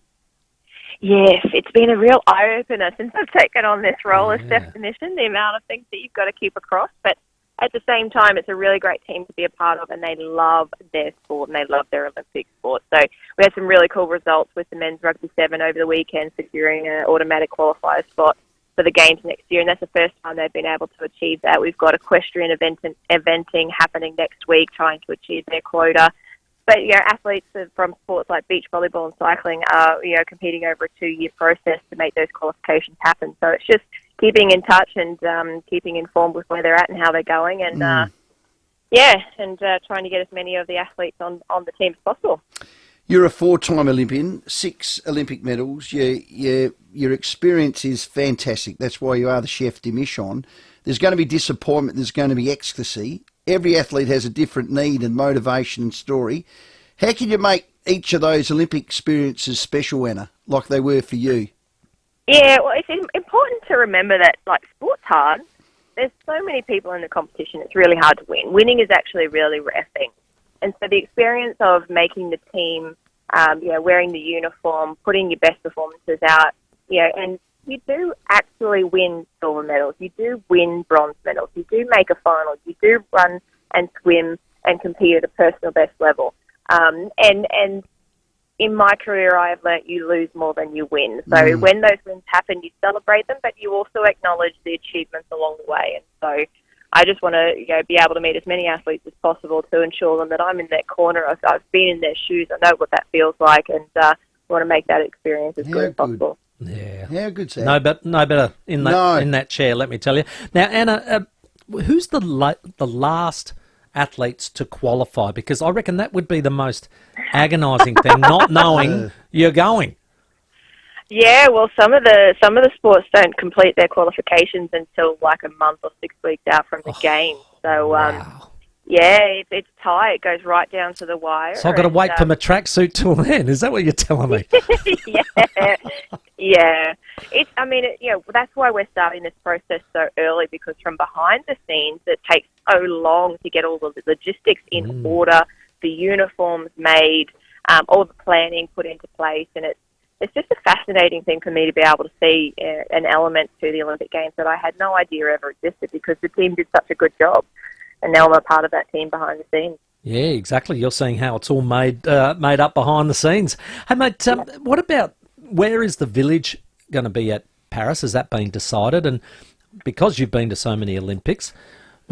Yes, it's been a real eye-opener since I've taken on this role as chef de mission, the amount of things that you've got to keep across. But at the same time, it's a really great team to be a part of, and they love their sport and they love their Olympic sport. So we had some really cool results with the men's rugby 7 over the weekend, securing an automatic qualifier spot for the games next year, and that's the first time they've been able to achieve that. We've got equestrian eventing happening next week, trying to achieve their quota. But, athletes from sports like beach volleyball and cycling are, competing over a 2-year process to make those qualifications happen. So it's just keeping in touch and keeping informed with where they're at and how they're going, and trying to get as many of the athletes on the team as possible. You're a 4-time Olympian, 6 Olympic medals. Your experience is fantastic. That's why you are the chef de mission. There's going to be disappointment. There's going to be ecstasy. Every athlete has a different need and motivation and story. How can you make each of those Olympic experiences special, Anna, like they were for you? Yeah, well, it's important to remember that, sport's hard. There's so many people in the competition, it's really hard to win. Winning is actually a really rare thing. And so the experience of making the team, wearing the uniform, putting your best performances out, and you do actually win silver medals. You do win bronze medals. You do make a final. You do run and swim and compete at a personal best level. And in my career, I have learnt you lose more than you win. So when those wins happen, you celebrate them, but you also acknowledge the achievements along the way. And so I just want to be able to meet as many athletes as possible to ensure them that I'm in their corner. I've been in their shoes. I know what that feels like, and want to make that experience as good as possible. Yeah. How good, Sam? No better in that chair, let me tell you. Now, Anna, who's the last athletes to qualify? Because I reckon that would be the most agonising thing, not knowing you're going. Yeah, well, some of the sports don't complete their qualifications until a month or 6 weeks out from the game. So, wow. It's tight. It goes right down to the wire. So I've got to wait for my tracksuit till then. Is that what you're telling me? Yeah. That's why we're starting this process so early, because from behind the scenes, it takes so long to get all the logistics in order, the uniforms made, all the planning put into place, and it's just a fascinating thing for me to be able to see an element to the Olympic Games that I had no idea ever existed, because the team did such a good job. And now I'm a part of that team behind the scenes. Yeah, exactly. You're seeing how it's all made up behind the scenes. Hey, mate, what about, where is the village going to be at Paris? Has that been decided? And because you've been to so many Olympics,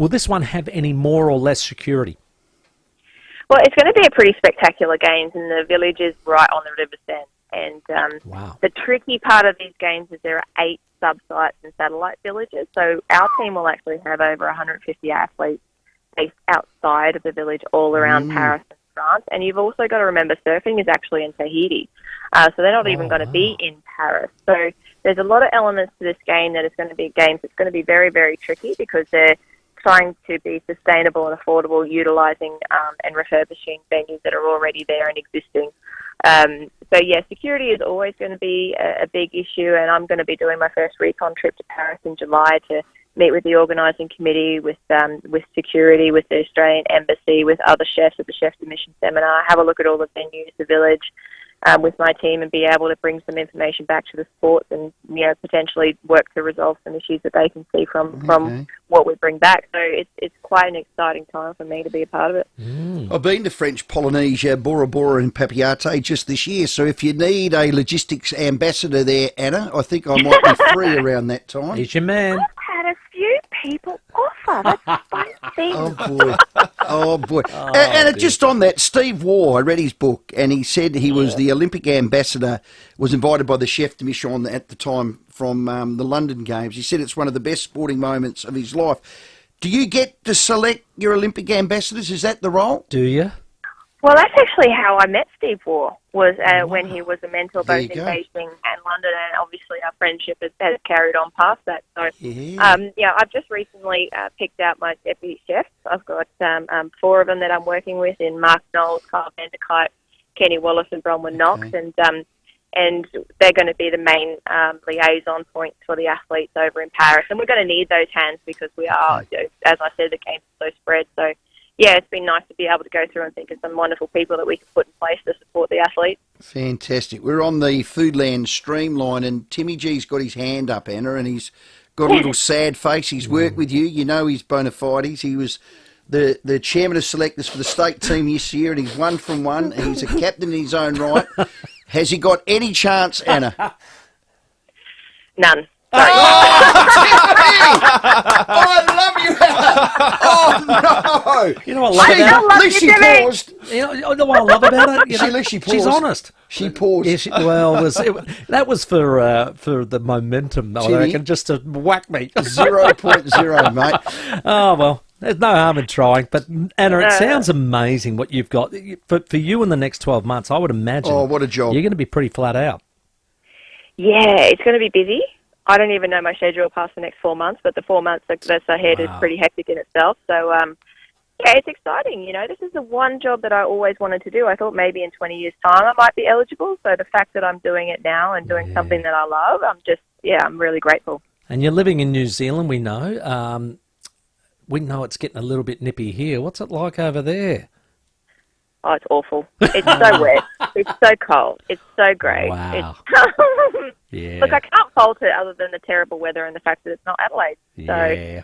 Will this one have any more or less security? Well, it's going to be a pretty spectacular games, and the village is right on the River Sten. And the tricky part of these games is there are 8 sub-sites and satellite villages. So our team will actually have over 150 athletes based outside of the village all around Paris and France. And you've also got to remember surfing is actually in Tahiti. So they're not even going to be in Paris. So there's a lot of elements to this game that is going to be games that's going to be very, very tricky because they're trying to be sustainable and affordable, utilising and refurbishing venues that are already there and existing. So, yeah, security is always going to be a big issue, and I'm going to be doing my first recon trip to Paris in July to meet with the organising committee, with security, with the Australian Embassy, with other chefs at the Chef de Mission seminar, have a look at all the venues, the village, with my team, and be able to bring some information back to the sports and, potentially work to resolve some issues that they can see from what we bring back. So it's quite an exciting time for me to be a part of it. I've been to French Polynesia, Bora Bora and Papeete just this year, so if you need a logistics ambassador there, Anna, I think I might be free around that time. He's your man. I've had a few people offer. That's fun thing. Oh, boy. And just on that, Steve Waugh, I read his book, and he said he was the Olympic ambassador, was invited by the Chef de Mission at the time from the London Games. He said it's one of the best sporting moments of his life. Do you get to select your Olympic ambassadors? Is that the role? Do you? Well, that's actually how I met Steve Waugh, was when he was a mentor both in Beijing and London, and obviously our friendship has carried on past that. So, I've just recently picked out my deputy chefs. I've got 4 of them that I'm working with in Mark Knowles, Kyle Vanderkite, Kenny Wallace and Bronwyn Knox, and they're going to be the main liaison points for the athletes over in Paris. And we're going to need those hands because we are, as I said, the game's so spread. So, yeah, it's been nice to be able to go through and think of some wonderful people that we can put in place to support the athletes. Fantastic. We're on the Foodland streamline, and Timmy G's got his hand up, Anna, and he's got a little sad face. He's worked with you. You know his bona fides. He was the chairman of selectors for the state team this year, and he's 1 from 1. And he's a captain in his own right. Has he got any chance, Anna? None. I love you, Anna. Oh, no. You know what I love about it? At least she paused. You know what I love about it? At least she paused. She's honest. She paused. Yeah, that was for the momentum, I reckon, just to whack me. 0.0, mate. Oh, well. There's no harm in trying, but Anna, it sounds amazing what you've got. For you in the next 12 months, I would imagine. Oh, what a job. You're going to be pretty flat out. Yeah, it's going to be busy. I don't even know my schedule past the next 4 months, but the 4 months that's ahead is pretty hectic in itself. So, it's exciting. This is the one job that I always wanted to do. I thought maybe in 20 years' time I might be eligible. So the fact that I'm doing it now and doing something that I love, I'm really grateful. And you're living in New Zealand, we know. We know it's getting a little bit nippy here. What's it like over there? Oh, it's awful. It's so wet. It's so cold. It's so grey. Wow. Look, I can't fault it other than the terrible weather and the fact that it's not Adelaide. So,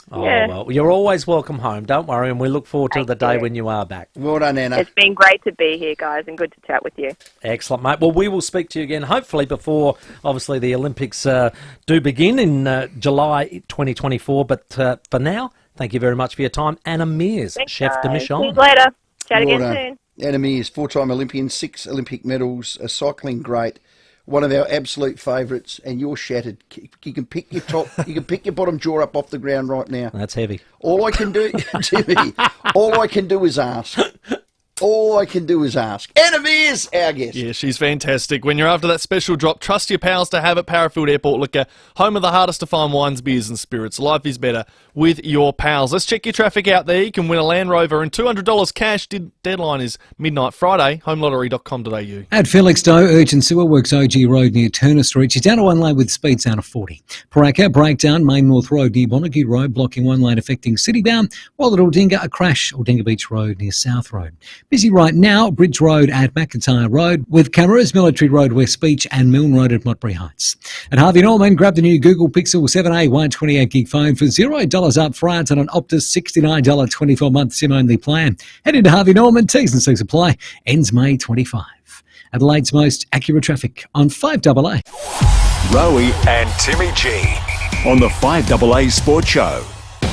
well, you're always welcome home. Don't worry, and we look forward to the day when you are back. Well done, Anna. It's been great to be here, guys, and good to chat with you. Excellent, mate. Well, we will speak to you again, hopefully before, obviously, the Olympics do begin in July 2024. But for now, thank you very much for your time. Anna Mears, Thanks, Chef de Mission. See you later. Chat again soon. Anna Mears, 4-time Olympian, 6 Olympic medals, a cycling great, one of our absolute favourites, and you're shattered. You can pick your top, you can pick your bottom jaw up off the ground right now. That's heavy. All I can do, Timmy, all I can do is ask. All I can do is ask. Anna Mears, our guest. Yeah, she's fantastic. When you're after that special drop, trust your pals to have it. Parafield Airport Liquor, home of the hardest to find wines, beers and spirits. Life is better with your pals. Let's check your traffic out there. You can win a Land Rover and $200 cash. Deadline is midnight Friday. Homelottery.com.au. At Felixstowe, Urgent Sewer Works OG Road near Turner Street. You're down to 1 lane with speeds down to 40. Paraka, breakdown, Main North Road near Montague Road, blocking 1 lane affecting Citybound. While at Aldinga, a crash, Aldinga Beach Road near South Road. Busy right now, Bridge Road at McIntyre Road, with Cameras, Military Road, West Beach, and Milne Road at Montbury Heights. At Harvey Norman, grab the new Google Pixel 7a 128 gig phone for $0 up front and an Optus $69 24-month SIM-only plan. Head into Harvey Norman, T's and C's apply. Ends May 25. Adelaide's most accurate traffic on 5AA. Rowey and Timmy G on the 5AA Sports Show.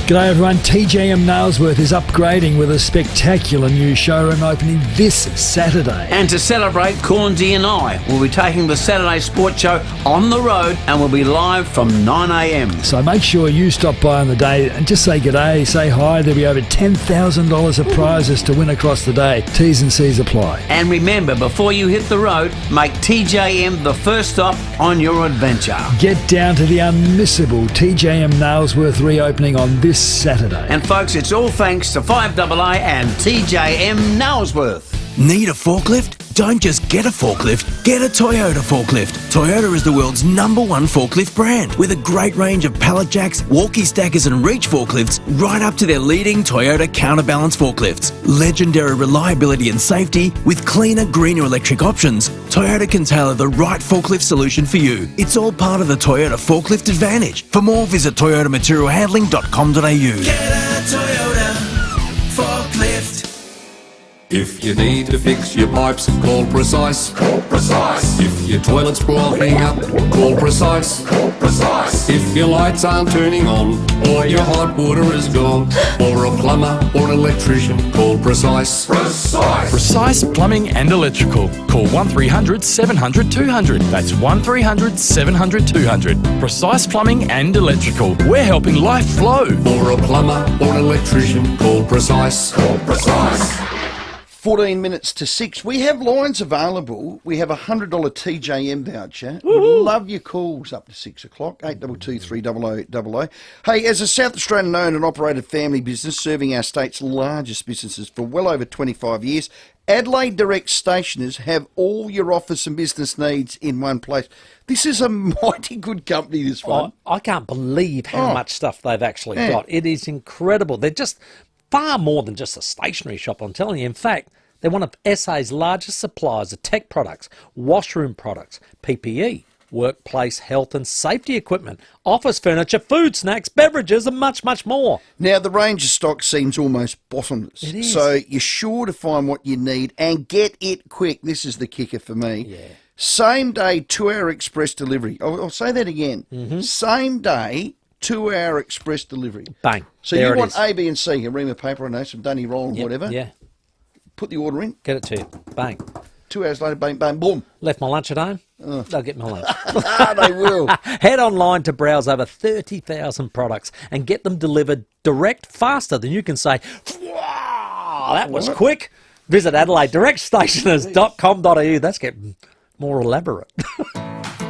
G'day everyone, TJM Nailsworth is upgrading with a spectacular new showroom opening this Saturday. And to celebrate, Cornsey and I will be taking the Saturday Sports Show on the road and we'll be live from 9am. So make sure you stop by on the day and just say g'day, say hi. There'll be over $10,000 of prizes to win across the day. T's and C's apply. And remember, before you hit the road, make TJM the first stop on your adventure. Get down to the unmissable TJM Nailsworth reopening on this Saturday. And folks, it's all thanks to FIVEAA and TJM Nailsworth. Need a forklift? Don't just get a forklift, get a Toyota forklift. Toyota is the world's #1 forklift brand with a great range of pallet jacks, walkie stackers and reach forklifts right up to their leading Toyota counterbalance forklifts. Legendary reliability and safety with cleaner, greener electric options. Toyota can tailor the right forklift solution for you. It's all part of the Toyota Forklift Advantage. For more, visit toyotamaterialhandling.com.au. Get a Toyota forklift. If you need to fix your pipes, call Precise. Call Precise. If your toilet's blocking up, call Precise. Call Precise. If your lights aren't turning on, or your hot water is gone, or a plumber or an electrician, call Precise. Precise. Precise Plumbing and Electrical. Call 1300 700 200. That's 1300 700 200. Precise Plumbing and Electrical. We're helping life flow. Or a plumber or an electrician, call Precise. Call Precise. 14 minutes to 6. We have lines available. We have a $100 TJM voucher. We'd love your calls up to 6 o'clock, 8223 30000. Hey, as a South Australian owned and operated family business serving our state's largest businesses for well over 25 years, Adelaide Direct Stationers have all your office and business needs in one place. This is a mighty good company, this one. I can't believe how much stuff they've actually got. It is incredible. They're just far more than just a stationery shop, I'm telling you. In fact, they're one of SA's largest suppliers of tech products, washroom products, PPE, workplace health and safety equipment, office furniture, food, snacks, beverages and much, much more. Now, the range of stock seems almost bottomless. It is. So you're sure to find what you need and get it quick. This is the kicker for me. Yeah. Same day, 2-hour express delivery. I'll say that again. Same day, 2-hour express delivery. Bang. So there you it want is. A, B and C, a ream of paper, I know, some Dunny roll and whatever. Yeah. Put the order in. Get it to you. Bang. 2 hours later, bang, bang, boom. Left my lunch at home. They'll get my lunch. They will. Head online to browse over 30,000 products and get them delivered direct, faster than you can say, wow, that was quick. Visit AdelaideDirectStationers.com.au. That's getting more elaborate.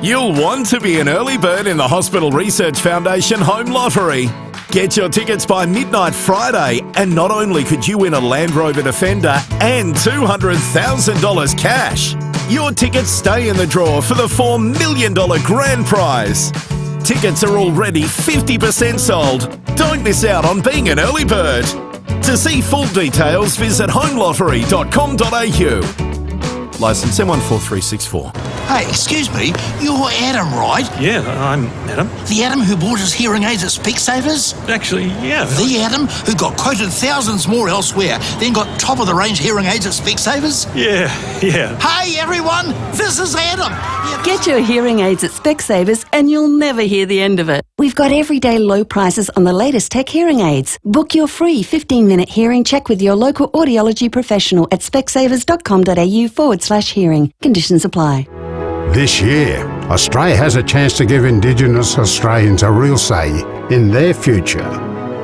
You'll want to be an early bird in the Hospital Research Foundation Home Lottery. Get your tickets by midnight Friday, and not only could you win a Land Rover Defender and $200,000 cash, your tickets stay in the draw for the $4 million grand prize. Tickets are already 50% sold. Don't miss out on being an early bird. To see full details, visit homelottery.com.au. Licence M14364. Hey, excuse me, you're Adam, right? Yeah, I'm Adam. The Adam who bought his hearing aids at Specsavers? Actually, yeah. The Adam who got quoted thousands more elsewhere, then got top-of-the-range hearing aids at Specsavers? Yeah. Hey, everyone, this is Adam. Get your hearing aids at Specsavers and you'll never hear the end of it. We've got everyday low prices on the latest tech hearing aids. Book your free 15-minute hearing check with your local audiology professional at specsavers.com.au/hearing. Conditions apply. This year, Australia has a chance to give Indigenous Australians a real say in their future.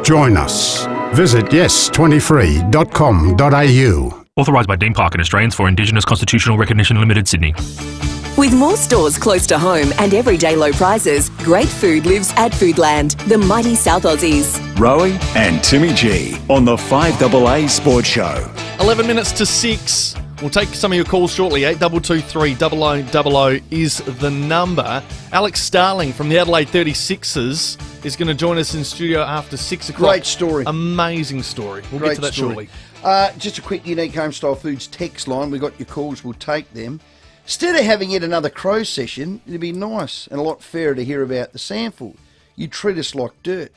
Join us. Visit yes23.com.au. Authorised by Dean Park and Australians for Indigenous Constitutional Recognition Limited, Sydney. With more stores close to home and everyday low prices, great food lives at Foodland, the mighty South Aussies. Rowey and Timmy G on the FIVEAA Sports Show. 11 minutes to 6. We'll take some of your calls shortly. 8223 0000 is the number. Alex Starling from the Adelaide 36ers is going to join us in studio after 6 o'clock. Great story. Amazing story. We'll get to that shortly. Just a quick Unique Homestyle Foods text line. We got your calls. We'll take them. Instead of having yet another crow session, it'd be nice and a lot fairer to hear about the sample. You treat us like dirt, ...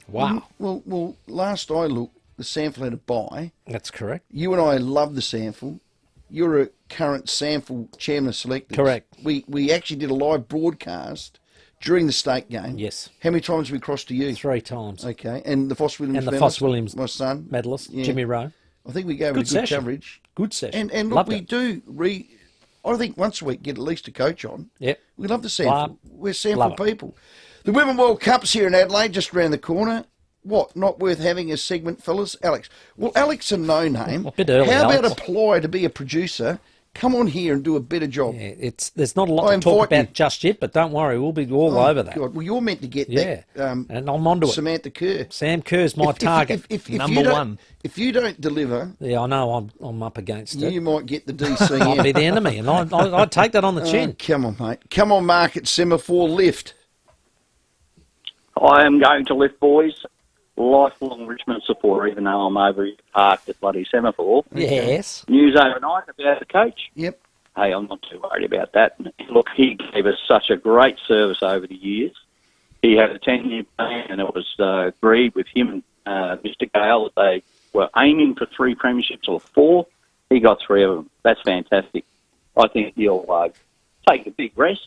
Wow. Well, last I looked, the sample had a buy. That's correct. You and I love the sample. You're a current sample chairman of selectors. Correct. We actually did a live broadcast during the state game. Yes. How many times have we crossed to you? 3 times. Okay. And the Foss Williams And the medalist, Foss Williams my son. medalist, Yeah. Jimmy Rowe. I think we gave it Good a good session. coverage. Good session. And look, Loved we it. do I think once a week get at least a coach on. Yep. We love the sample. Love- We're sample love it. people. The Women World Cup's here in Adelaide, just around the corner. What, not worth having a segment, fellas? Alex. Well, Alex a no-name. A bit early, How about Alex. a ply to be a producer? Come on here and do a better job. Yeah, there's not a lot to talk about just yet, but don't worry, we'll be all over that. God. Well, you're meant to get Yeah, that. and I'm onto it. Samantha Kerr. Sam Kerr's my target. If Number you don't- one. If you don't deliver, Yeah, I know I'm up against it. you might get the DCM. Might be the enemy, and I'd take that on the chin. Come on, mate. Come on, Mark at Semaphore. Lift. I am going to lift, boys. Lifelong Richmond supporter, even though I'm over parked at bloody Semaphore. Yes. News overnight about the coach. Yep. Hey, I'm not too worried about that. Look, he gave us such a great service over the years. He had a 10-year plan, and it was agreed with him and Mr. Gale that they were aiming for 3 premierships or 4. He got 3 of them. That's fantastic. I think he'll take a big rest.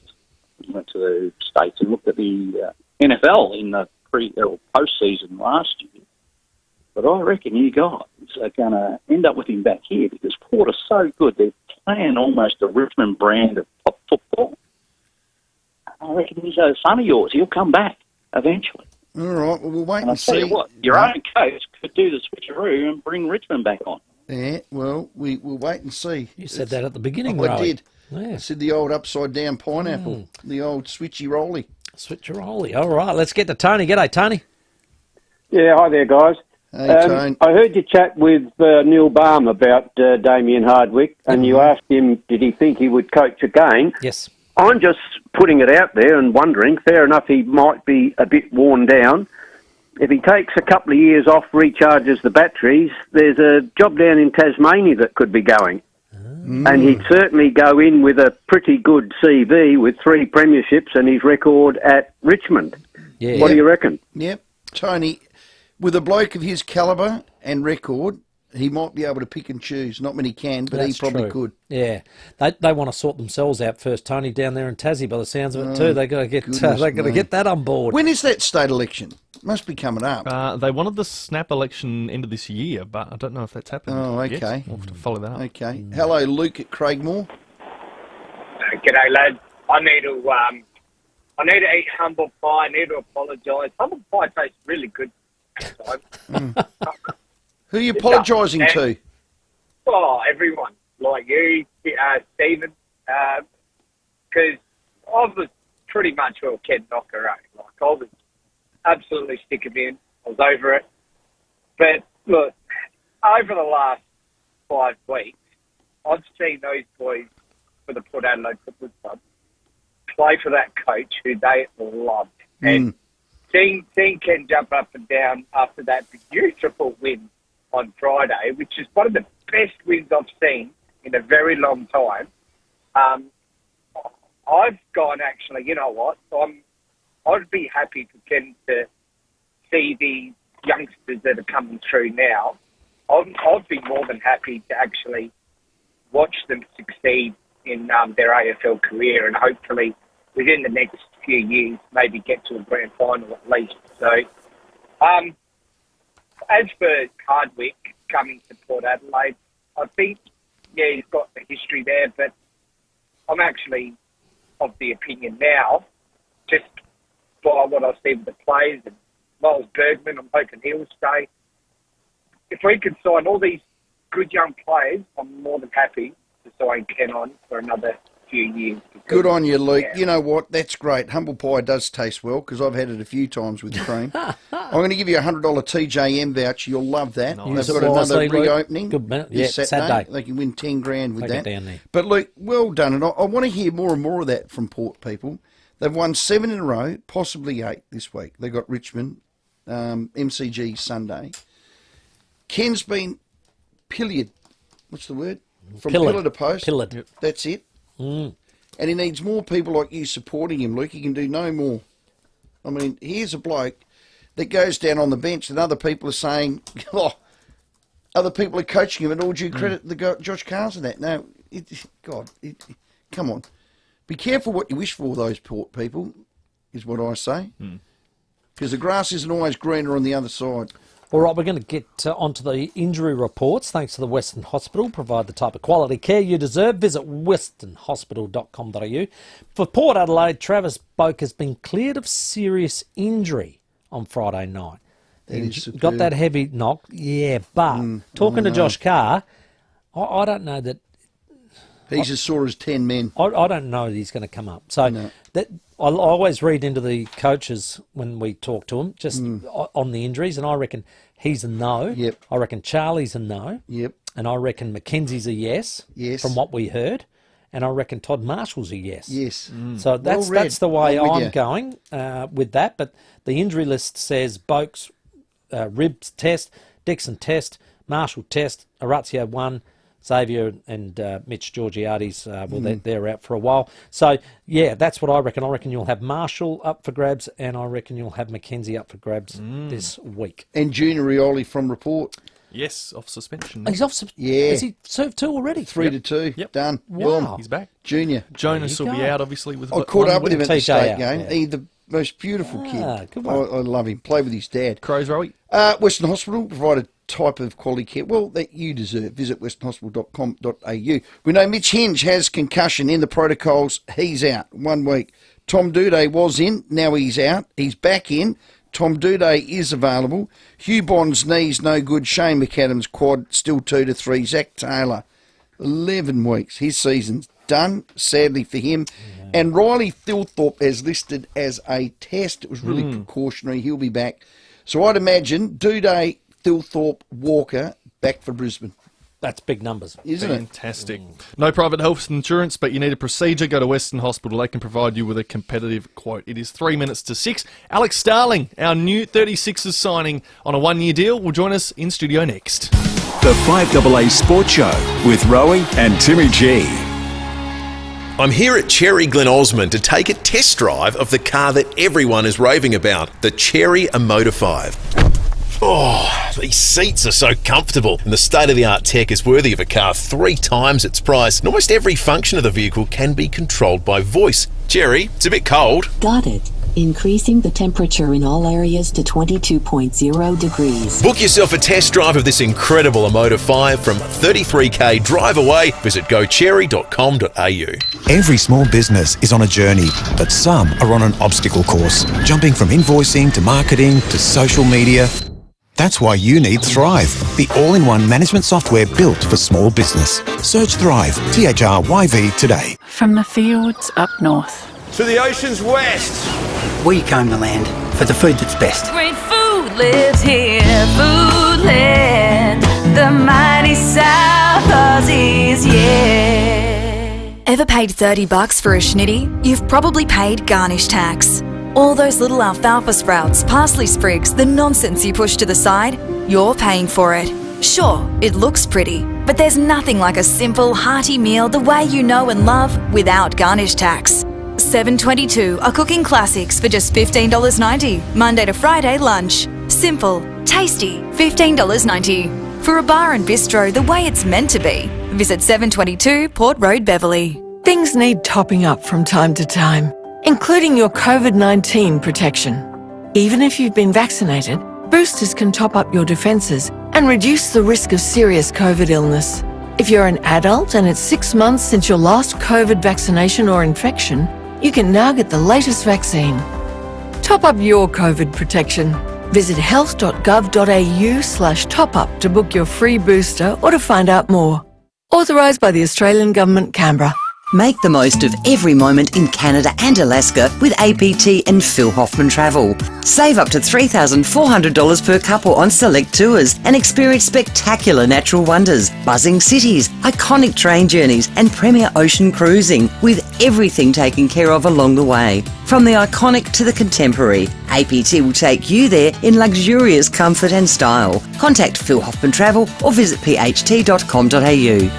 He went to the States and looked at the NFL in the post-season last year. But I reckon you guys are going to end up with him back here because Port are so good. They're playing almost a Richmond brand of top football. I reckon he's a son of yours. He'll come back eventually. All right, well, we'll wait And I'll and tell see. you what, your own coach could do the switcheroo and bring Richmond back on. Yeah, well, we'll wait and see. You said that at the beginning, I Rowey. did. Yeah. I said the old upside-down pineapple, the old switchy rolly. Switcheroli. All right, let's get to Tony. G'day, Tony. Yeah, hi there, guys. Hey, Tone. I heard you chat with Neil Baum about Damien Hardwick, and you asked him, did he think he would coach again? Yes. I'm just putting it out there and wondering, fair enough, he might be a bit worn down. If he takes a couple of years off, recharges the batteries, there's a job down in Tasmania that could be going. And he'd certainly go in with a pretty good CV with 3 premierships and his record at Richmond. Yeah. What do you reckon? Yep. Tony, with a bloke of his calibre and record, he might be able to pick and choose. Not many can, but That's he probably true. could. Yeah, they want to sort themselves out first, Tony, down there in Tassie. By the sounds of it, too, they got to get goodness me. that on board. When is that state election? Must be coming up. They wanted the snap election end of this year, but I don't know if that's happened. Oh, yet. okay. We'll have to follow that up. Okay. Hello, Luke at Craigmore. G'day, lads. I need to eat humble pie. I need to apologise. Humble pie tastes really good sometimes. Who are you It apologising does. to? Oh, everyone. Like you, Stephen. Because I was pretty much a Ken Knocker. Like, I was absolutely sick of him. I was over it. But, look, over the last 5 weeks, I've seen those boys for the Port Adelaide Football Club play for that coach who they loved. And seeing Ken jump up and down after that beautiful win on Friday, which is one of the best wins I've seen in a very long time, I've gone, actually, you know what, I'd be happy for Ken to see the youngsters that are coming through now. I'd be more than happy to actually watch them succeed in their AFL career and hopefully within the next few years maybe get to a grand final at least. So as for Hardwick coming to Port Adelaide, I think, yeah, he's got the history there, but I'm actually of the opinion now, just by what I see with the players and Miles Bergman, I'm hoping he'll stay. If we can sign all these good young players, I'm more than happy to sign Ken on for another few years. Good on you, Luke. Yeah. You know what? That's great. Humble pie does taste well because I've had it a few times with cream. I'm going to give you a $100 TJM voucher. You'll love that. Nice. They've got Use it another wisely, Luke. reopening Good man. this Yeah, Saturday. They can win 10 grand with Take it that. down there. But Luke, well done. And I want to hear more and more of that from Port people. They've won 7 in a row, possibly 8 this week. They got Richmond, MCG Sunday. Ken's been pillaged. What's the word? From Pillared. pillar to post. Pillared. That's it. Mm. And he needs more people like you supporting him, Luke. He can do no more. I mean, here's a bloke that goes down on the bench and other people are saying, oh, other people are coaching him and all due credit to the Josh Carlson that. No, come on. Be careful what you wish for, those Port people. is what I say. Because the grass isn't always greener on the other side. All right, we're going to get onto the injury reports. Thanks to the Western Hospital. Provide the type of quality care you deserve. Visit westernhospital.com.au. For Port Adelaide, Travis Boak has been cleared of serious injury on Friday night. Got that heavy knock, yeah, but talking to Josh Carr, I don't know that... He's as sore as 10 men. I don't know that he's going to come up. So that I always read into the coaches when we talk to them, just on the injuries, and I reckon he's a no. Yep. I reckon Charlie's a no. Yep. And I reckon Mackenzie's a yes. Yes. From what we heard. And I reckon Todd Marshall's a yes. Yes. So that's the way I'm with I'm you. going with that. But the injury list says Boak's ribs test, Dixon test, Marshall test, Orazio 1, Xavier and Mitch Georgiades, they're out for a while. So, yeah, that's what I reckon. I reckon you'll have Marshall up for grabs, and I reckon you'll have Mackenzie up for grabs this week. And Junior Rioli from report. Yes, off suspension. He's off. Yeah. Has he served 2 already? 3-2. Yep. Done. Wow. Boom. He's back. Junior. Jonas will be out, obviously. With I caught up with him at the TJ state out, game. yeah. He's the most beautiful kid. Good I one. love him. Play with his dad. Crows, Rowey. Western Hospital provide a type of quality care, well, that you deserve. Visit westernhospital.com.au. We know Mitch Hinge has concussion in the protocols. He's out 1 week. Tom Duday was in. Now he's out. He's back in. Tom Duday is available. Hugh Bond's knee's no good. Shane McAdams' quad still 2 to 3. Zach Taylor, 11 weeks. His season's done, sadly for him. Yeah. And Riley Thilthorpe is listed as a test. It was really precautionary. He'll be back. So I'd imagine Duday, Thilthorpe, Walker back for Brisbane. That's big numbers. Isn't it? Fantastic. No private health insurance, but you need a procedure. Go to Western Hospital. They can provide you with a competitive quote. It is 3 minutes to 6. Alex Starling, our new 36ers signing on a 1-year deal, will join us in studio next. The FIVEAA Sports Show with Rowey and Timmy G. I'm here at Cherry Glen Osmond to take a test drive of the car that everyone is raving about, the Cherry Motor 5. Oh, these seats are so comfortable, and the state-of-the-art tech is worthy of a car 3 times its price, and almost every function of the vehicle can be controlled by voice. Cherry, it's a bit cold. Got it. Increasing the temperature in all areas to 22.0 degrees. Book yourself a test drive of this incredible Motor 5 from 33k drive away. Visit gocherry.com.au. Every small business is on a journey, but some are on an obstacle course, jumping from invoicing to marketing to social media. That's why you need Thrive, the all-in-one management software built for small business. Search Thrive, THRYV today. From the fields up north to the oceans west, we comb the land for the food that's best. Great food lives here, Foodland, the mighty South Aussies, yeah. Ever paid $30 for a schnitty? You've probably paid garnish tax. All those little alfalfa sprouts, parsley sprigs, the nonsense you push to the side, you're paying for it. Sure, it looks pretty, but there's nothing like a simple, hearty meal the way you know and love without garnish tax. 722 are cooking classics for just $15.90, Monday to Friday lunch. Simple, tasty, $15.90. For a bar and bistro the way it's meant to be, visit 722 Port Road, Beverley. Things need topping up from time to time, including your COVID-19 protection. Even if you've been vaccinated, boosters can top up your defences and reduce the risk of serious COVID illness. If you're an adult and it's 6 months since your last COVID vaccination or infection, you can now get the latest vaccine. Top up your COVID protection. Visit health.gov.au/top-up to book your free booster or to find out more. Authorised by the Australian Government, Canberra. Make the most of every moment in Canada and Alaska with APT and Phil Hoffman Travel. Save up to $3,400 per couple on select tours and experience spectacular natural wonders, buzzing cities, iconic train journeys and premier ocean cruising, with everything taken care of along the way. From the iconic to the contemporary, APT will take you there in luxurious comfort and style. Contact Phil Hoffman Travel or visit pht.com.au.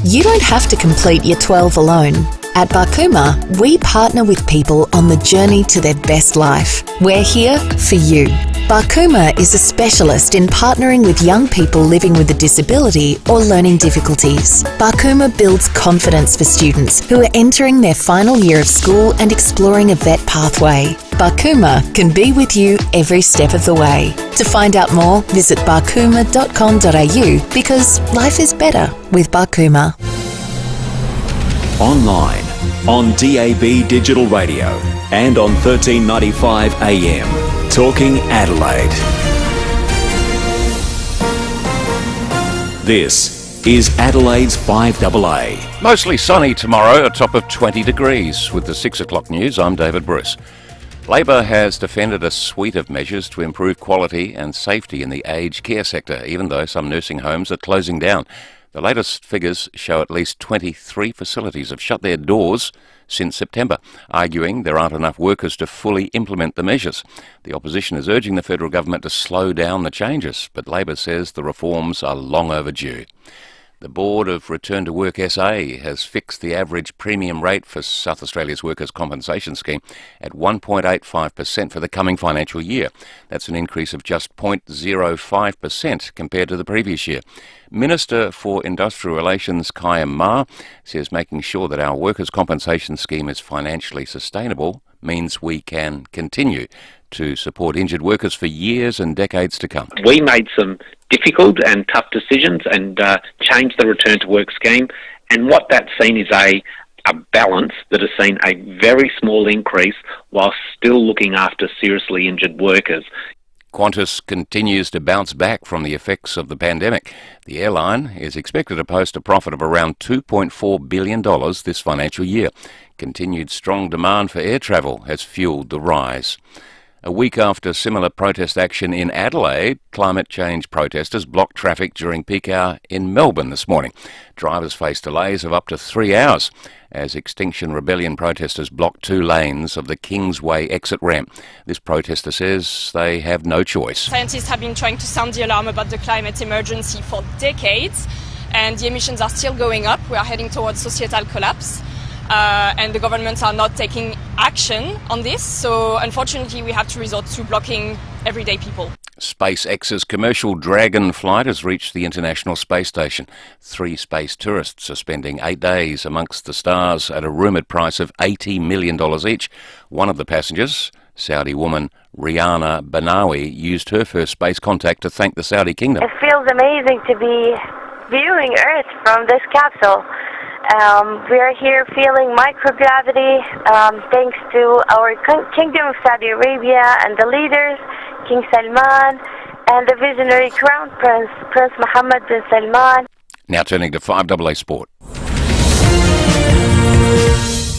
You don't have to complete your 12 alone. At Barkuma, we partner with people on the journey to their best life. We're here for you. Barkuma is a specialist in partnering with young people living with a disability or learning difficulties. Barkuma builds confidence for students who are entering their final year of school and exploring a vet pathway. Barkuma can be with you every step of the way. To find out more, visit barkuma.com.au because life is better with Barkuma. Online, on DAB Digital Radio and on 1395 AM. Talking Adelaide. This is Adelaide's 5AA. Mostly sunny tomorrow, a top of 20 degrees. With the 6 o'clock news, I'm David Bruce. Labor has defended a suite of measures to improve quality and safety in the aged care sector, even though some nursing homes are closing down. The latest figures show at least 23 facilities have shut their doors since September, arguing there aren't enough workers to fully implement the measures. The opposition is urging the federal government to slow down the changes, but Labor says the reforms are long overdue. The Board of Return to Work SA has fixed the average premium rate for South Australia's Workers' Compensation Scheme at 1.85% for the coming financial year. That's an increase of just 0.05% compared to the previous year. Minister for Industrial Relations, Kayam Ma, says making sure that our Workers' Compensation Scheme is financially sustainable means we can continue to support injured workers for years and decades to come. We made some difficult and tough decisions and changed the return to work scheme, and what that's seen is a balance that has seen a very small increase while still looking after seriously injured workers. Qantas continues to bounce back from the effects of the pandemic. The airline is expected to post a profit of around $2.4 billion this financial year. Continued strong demand for air travel has fueled the rise. A week after similar protest action in Adelaide, climate change protesters blocked traffic during peak hour in Melbourne this morning. Drivers faced delays of up to 3 hours as Extinction Rebellion protesters blocked 2 lanes of the Kingsway exit ramp. This protester says they have no choice. Scientists have been trying to sound the alarm about the climate emergency for decades, and the emissions are still going up. We are heading towards societal collapse. And the governments are not taking action on this, so unfortunately we have to resort to blocking everyday people. SpaceX's commercial Dragon flight has reached the International Space Station. 3 space tourists are spending 8 days amongst the stars at a rumoured price of $80 million each. One of the passengers, Saudi woman Rihanna Banawi, used her first space contact to thank the Saudi kingdom. It feels amazing to be viewing Earth from this capsule. We are here feeling microgravity thanks to our Kingdom of Saudi Arabia and the leaders, King Salman, and the visionary Crown Prince, Prince Mohammed bin Salman. Now turning to 5AA Sport.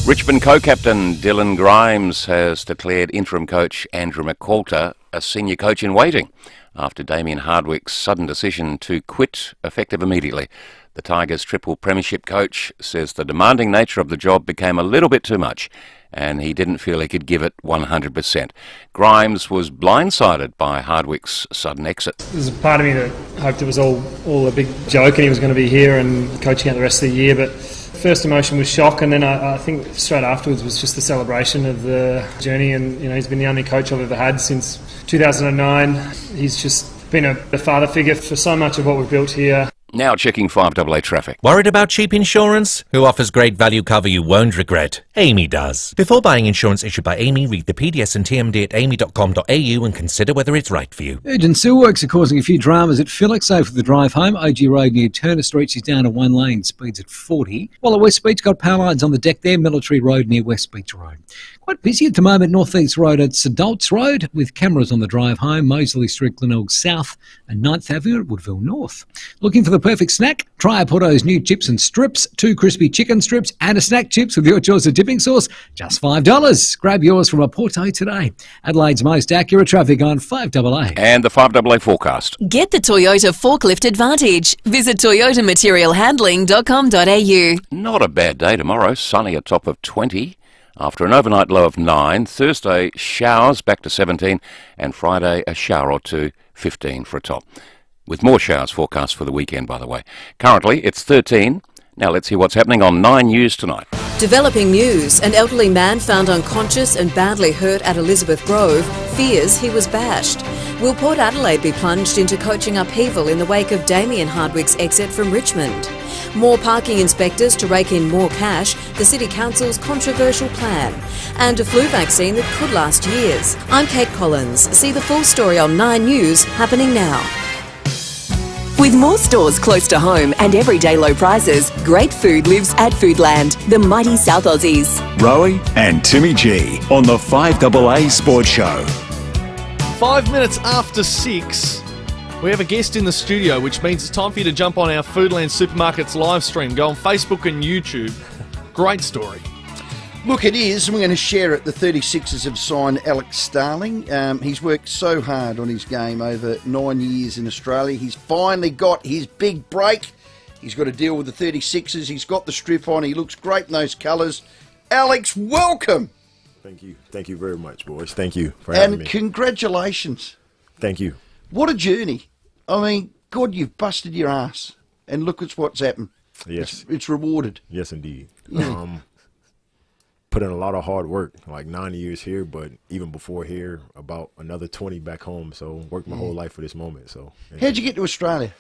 Richmond co-captain Dylan Grimes has declared interim coach Andrew McQualter a senior coach in waiting after Damien Hardwick's sudden decision to quit effective immediately. The Tigers' triple premiership coach says the demanding nature of the job became a little bit too much and he didn't feel he could give it 100%. Grimes was blindsided by Hardwick's sudden exit. There's a part of me that hoped it was all a big joke and he was going to be here and coaching out the rest of the year, but first emotion was shock, and then I think straight afterwards was just the celebration of the journey. And he's been the only coach I've ever had since 2009. He's just been a father figure for so much of what we've built here. Now checking 5AA traffic. Worried about cheap insurance? Who offers great value cover you won't regret? Amy does. Before buying insurance issued by Amy, read the PDS and TMD at amy.com.au and consider whether it's right for you. Urgent sewer works are causing a few dramas at Felix over the drive home. OG Road near Turner Street is down to 1 lane, speeds at 40. While at West Beach, got power lines on the deck there. Military Road near West Beach Road. Quite busy at the moment, North East Road at St Dalt's Road, with cameras on the drive home. Moseley Street, Glenelg South, and 9th Avenue at Woodville North. Looking for the perfect snack? Try Porto's new chips and strips. 2 crispy chicken strips and a snack chips with your choice of dipping sauce. Just $5. Grab yours from a Porto today. Adelaide's most accurate traffic on 5AA. And the 5AA forecast. Get the Toyota Forklift Advantage. Visit toyotamaterialhandling.com.au. Not a bad day tomorrow. Sunny at top of 20. After an overnight low of 9, Thursday showers back to 17, and Friday a shower or two, 15 for a top. With more showers forecast for the weekend, by the way. Currently it's 13. Now let's hear what's happening on 9 News tonight. Developing news. An elderly man found unconscious and badly hurt at Elizabeth Grove fears he was bashed. Will Port Adelaide be plunged into coaching upheaval in the wake of Damien Hardwick's exit from Richmond? More parking inspectors to rake in more cash, the City Council's controversial plan. And a flu vaccine that could last years. I'm Kate Collins. See the full story on 9 News, happening now. With more stores close to home and everyday low prices, great food lives at Foodland, the mighty South Aussies. Rowey and Timmy G on the FIVEAA Sports Show. 5 minutes after 6, we have a guest in the studio, which means it's time for you to jump on our Foodland Supermarkets live stream. Go on Facebook and YouTube. Great story. Look, it is, and we're going to share it. The 36ers have signed Alex Starling. He's worked so hard on his game over 9 years in Australia. He's finally got his big break. He's got to deal with the 36ers. He's got the strip on. He looks great in those colours. Alex, welcome. Thank you. Thank you very much, boys. Thank you for having me. And congratulations. Thank you. What a journey. I mean, God, you've busted your ass. And look at what's happened. Yes. It's rewarded. Yes, indeed. Yeah. Put in a lot of hard work, like 9 years here, but even before here, about another 20 back home. So worked my whole life for this moment. So how'd you get to Australia?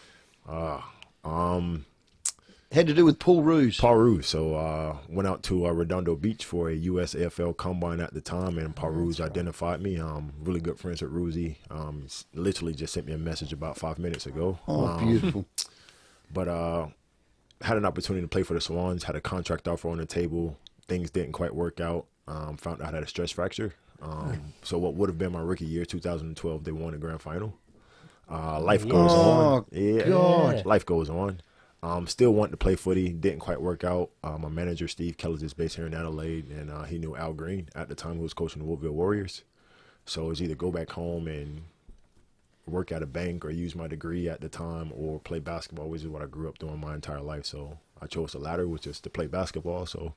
Had to do with Paul Roos. Paul Roos. So went out to Redondo Beach for a US AFL combine at the time, and Paul Roos identified me. Really good friends with Roosie. Literally just sent me a message about 5 minutes ago. Oh, beautiful. But had an opportunity to play for the Swans, had a contract offer on the table. Things didn't quite work out. Found out I had a stress fracture. So what would have been my rookie year, 2012, they won the grand final. Life goes on. God. Life goes on. Still wanted to play footy. Didn't quite work out. My manager, Steve Kellers, is based here in Adelaide, and he knew Al Green at the time, who was coaching the Woodville Warriors. So it was either go back home and work at a bank or use my degree at the time or play basketball, which is what I grew up doing my entire life. So I chose the latter, which is to play basketball. So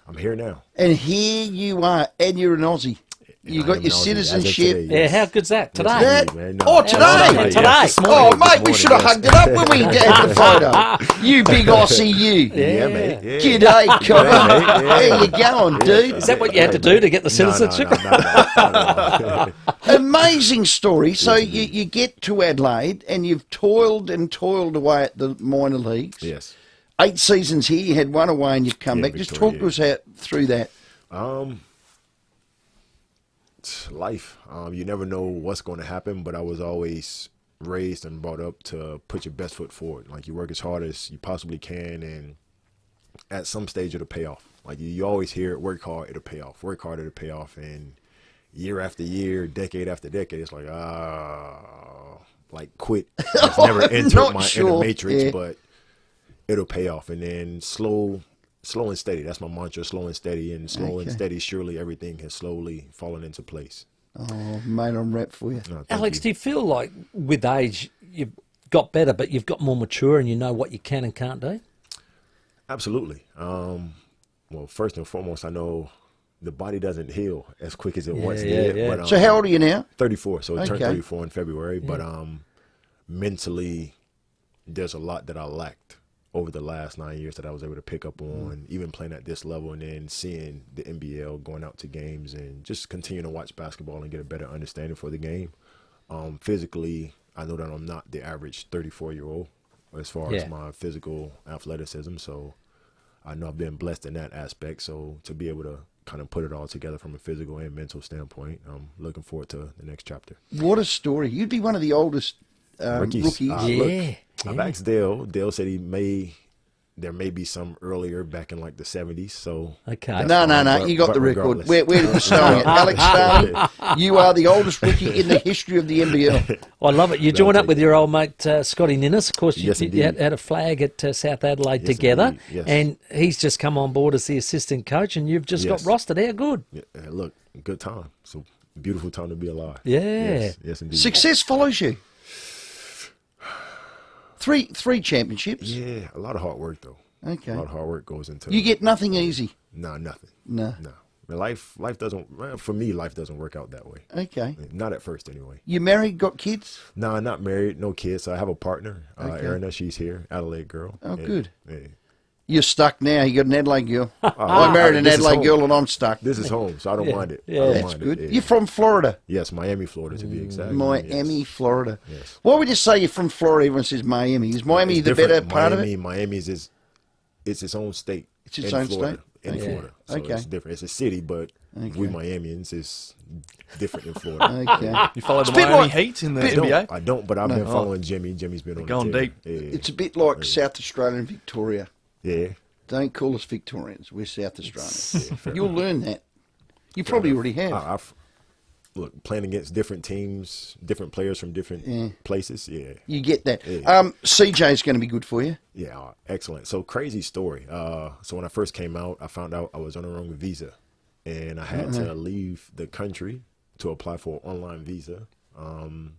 I'm here now. And here you are, and you're an Aussie. You got your citizenship. Today, yes. Yeah, how good's that? Today? Today? Today! Yes, oh, mate, we should have hugged it up when we get the photo. You big Aussie, you. Yeah, mate. Yeah. G'day, Cobber. How you going, dude? Is that what you had to do to get the citizenship? No. Amazing story. So you get to Adelaide, and you've toiled and toiled away at the minor leagues. Yes. 8 seasons here, you had one away and you've come back. Just talk to us through that. Life. You never know what's going to happen, but I was always raised and brought up to put your best foot forward. Like, you work as hard as you possibly can, and at some stage it'll pay off. Like, you always hear it, work hard, it'll pay off. Work hard, it'll pay off. And year after year, decade after decade, it's like, quit. It's never entered my inner matrix, but it'll pay off. And then slow and steady. That's my mantra, slow and steady. And slow and steady, surely everything has slowly fallen into place. Oh, mate, I'm wrapped for you. No, Alex, do you feel like with age you've got better, but you've got more mature and you know what you can and can't do? Absolutely. Well, first and foremost, I know the body doesn't heal as quick as it once did. Yeah. But, so how old are you now? 34. So I turned 34 in February. Yeah. But mentally, there's a lot that I lacked over the last 9 years that I was able to pick up on, even playing at this level and then seeing the NBL, going out to games and just continuing to watch basketball and get a better understanding for the game. Physically, I know that I'm not the average 34-year-old as far as my physical athleticism. So I know I've been blessed in that aspect. So to be able to kind of put it all together from a physical and mental standpoint, I'm looking forward to the next chapter. What a story. You'd be one of the oldest rookies. I've asked Dale. Dale said there may be some earlier back in like the 70s. So no. You got the record. Where did we start it? Alex Starling, you are the oldest rookie in the history of the NBL. I love it. You joined up with your old mate Scotty Ninnis. Of course, you had a flag at South Adelaide together, and he's just come on board as the assistant coach, and you've just got rostered. How good? Yeah, look, good time. So beautiful time to be alive. Yeah. Yes, indeed. Success follows you. Three championships. Yeah, a lot of hard work though. Okay. A lot of hard work goes into it. You get nothing easy. No, nothing. No. Life doesn't, for me, life doesn't work out that way. Okay. Not at first anyway. You married, got kids? No, not married, no kids. I have a partner, Erina, she's here, Adelaide girl. Oh, good. Yeah. You're stuck now. You got an Adelaide girl. I married an Adelaide girl and I'm stuck. This is home, so I don't mind it. Yeah, that's good. You're from Florida? Yes, Miami, Florida, to be exact. Miami, Florida. Yes. Why would you say you're from Florida? Everyone says Miami. Is Miami the better part of it? Miami's it's its own state. It's its own Florida, state? In Florida. So it's different. It's a city, but we Miamians is different in Florida. You follow the Miami Heat in the NBA? I don't, but I've been following Jimmy. Jimmy's been on going deep. It's a bit like South Australia and Victoria. Yeah. Don't call us Victorians. We're South Australians. You'll learn that. You probably already have. Look, playing against different teams, different players from different places. Yeah. You get that. CJ's going to be good for you. Yeah, excellent. So crazy story. So when I first came out, I found out I was on the wrong visa. And I had to leave the country to apply for an online visa. And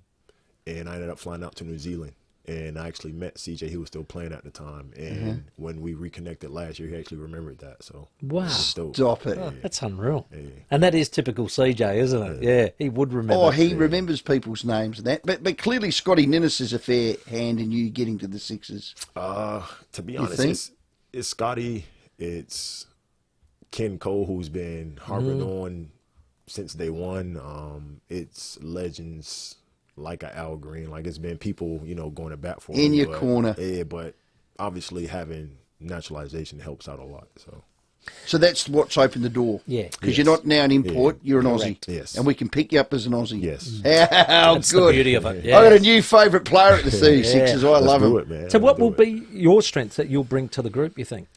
I ended up flying out to New Zealand. And I actually met CJ. He was still playing at the time. And when we reconnected last year, he actually remembered that. So wow. Stop it. Oh, that's unreal. Yeah. And that is typical CJ, isn't it? Yeah, he would remember. Oh, he remembers people's names and that. But clearly Scotty Ninnis is a fair hand in you getting to the Sixers. To be honest, it's Scotty. It's Ken Cole, who's been harping on since day one. It's legends like a Al Green. Like, it's been people, going to bat for him. In your corner. Yeah, but obviously having naturalization helps out a lot. So that's what's opened the door. Yeah. Because you're not now an import, you're an Correct. Aussie. Yes. And we can pick you up as an Aussie. Yes. How That's good. the beauty of it. Yeah. I got a new favourite player at the 36ers. I love him. It, man. So what will be your strengths that you'll bring to the group, you think?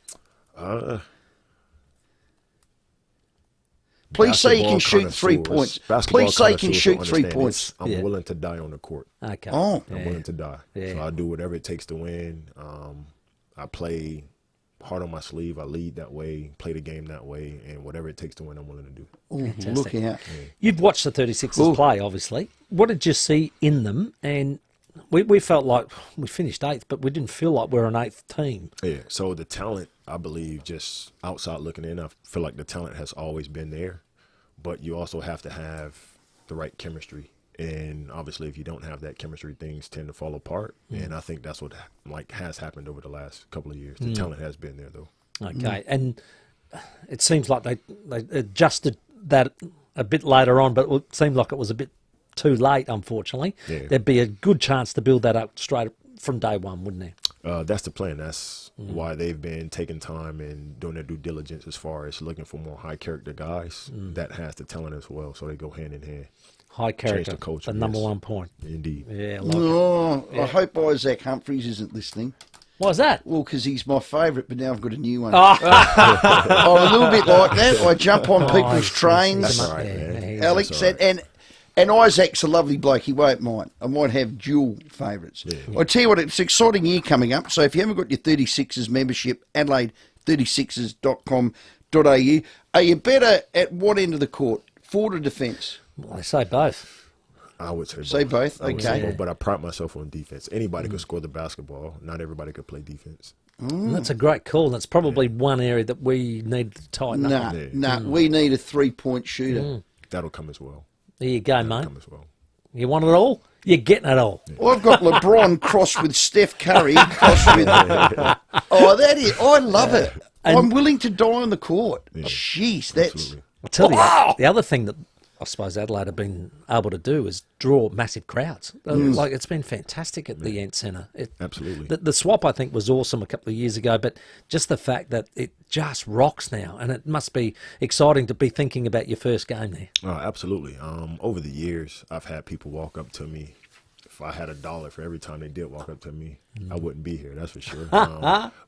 Please say you can shoot 3 points. Please say you can shoot 3 points. I'm willing to die on the court. Okay. Oh. I'm willing to die. Yeah. So I'll do whatever it takes to win. I play hard on my sleeve. I lead that way, play the game that way, and whatever it takes to win, I'm willing to do. Ooh, look out. You've watched the 36ers play, obviously. What did you see in them? And we felt like we finished 8th, but we didn't feel like we're an 8th team. Yeah, so the talent, I believe, just outside looking in, I feel like the talent has always been there, but you also have to have the right chemistry. And obviously, if you don't have that chemistry, things tend to fall apart. And I think that's what has happened over the last couple of years. The talent has been there, though. Okay, and it seems like they adjusted that a bit later on, but it seemed like it was a bit too late, unfortunately. Yeah. There'd be a good chance to build that up straight from day one, wouldn't there? That's the plan. That's why they've been taking time and doing their due diligence as far as looking for more high-character guys that has the talent as well, so they go hand in hand. High character, the culture, the number 1 point. Indeed. Yeah, I hope Isaac Humphries isn't listening. Why's that? Well, because he's my favourite, but now I've got a new one. I'm a little bit like that. I jump on people's trains. That's all right, man. Alex, That's all right. and Isaac's a lovely bloke. He won't mind. I might have dual favourites. I tell you what, it's an exciting year coming up. So if you haven't got your 36ers membership, Adelaide36ers.com.au, are you better at what end of the court? Forward or defence? Well, I say both. I would say both. Say both, I would say okay. both, but I pride myself on defense. Anybody could score the basketball. Not everybody could play defense. That's a great call. That's probably one area that we need to tighten up. We need a 3-point shooter. That'll come as well. There you go, mate. Come as well. You want it all? You're getting it all. Well, I've got LeBron crossed with Steph Curry. Crossed with, I love it. I'm willing to die on the court. Yeah. Jeez, that's... Absolutely. I'll tell you, the other thing that I suppose Adelaide have been able to do is draw massive crowds. Like, it's been fantastic at the Ent Centre. Absolutely. The swap, I think, was awesome a couple of years ago, but just the fact that it just rocks now, and it must be exciting to be thinking about your first game there. Oh, absolutely. Over the years, I've had people walk up to me. If I had $1 for every time they did walk up to me, I wouldn't be here, that's for sure.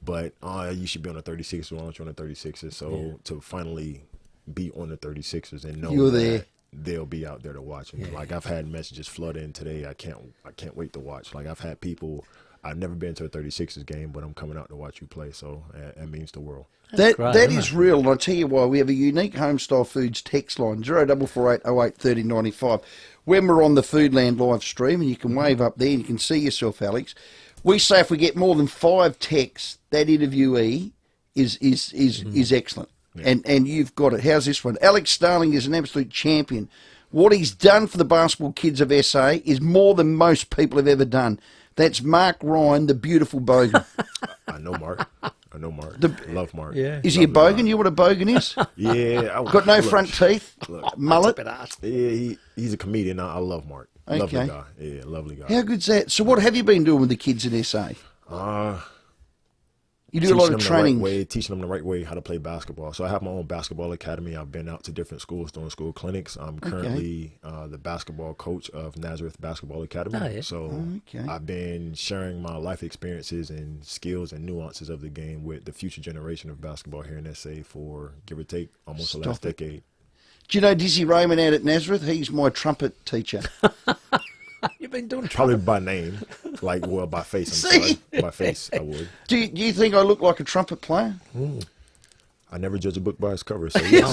But you should be on the 36ers. Why don't you on the 36ers? So to finally be on the 36ers and know you're there, that they'll be out there to watch. And like, I've had messages flood in today. I can't wait to watch. Like, I've had people. I've never been to a 36ers game, but I'm coming out to watch you play. So that means the world. That is real. And I'll tell you why. We have a unique Homestyle Foods text line, 0448 08 30 95. When we're on the Foodland live stream, and you can wave up there and you can see yourself, Alex, we say if we get more than 5 texts, that interviewee is excellent. Yeah. And you've got it. How's this one? Alex Starling is an absolute champion. What he's done for the basketball kids of SA is more than most people have ever done. That's Mark Ryan, the beautiful bogey. I know Mark. I know Mark. Love Mark. Yeah. Is he a bogan? You know what a bogan is? Yeah. Got no front teeth? Mullet? Yeah, he's a comedian. I love Mark. Okay. Lovely guy. Yeah, lovely guy. How good's that? So what have you been doing with the kids in SA? You do a lot of training. Teaching them the right way how to play basketball. So I have my own basketball academy. I've been out to different schools doing school clinics. I'm currently the basketball coach of Nazareth Basketball Academy. Oh, yeah. So I've been sharing my life experiences and skills and nuances of the game with the future generation of basketball here in SA for, give or take, almost the last decade. Do you know Dizzy Raymond out at Nazareth? He's my trumpet teacher. You've been doing probably by name, by face. I'm sorry. By face, I would. Do you think I look like a trumpet player? I never judge a book by its cover. So yes.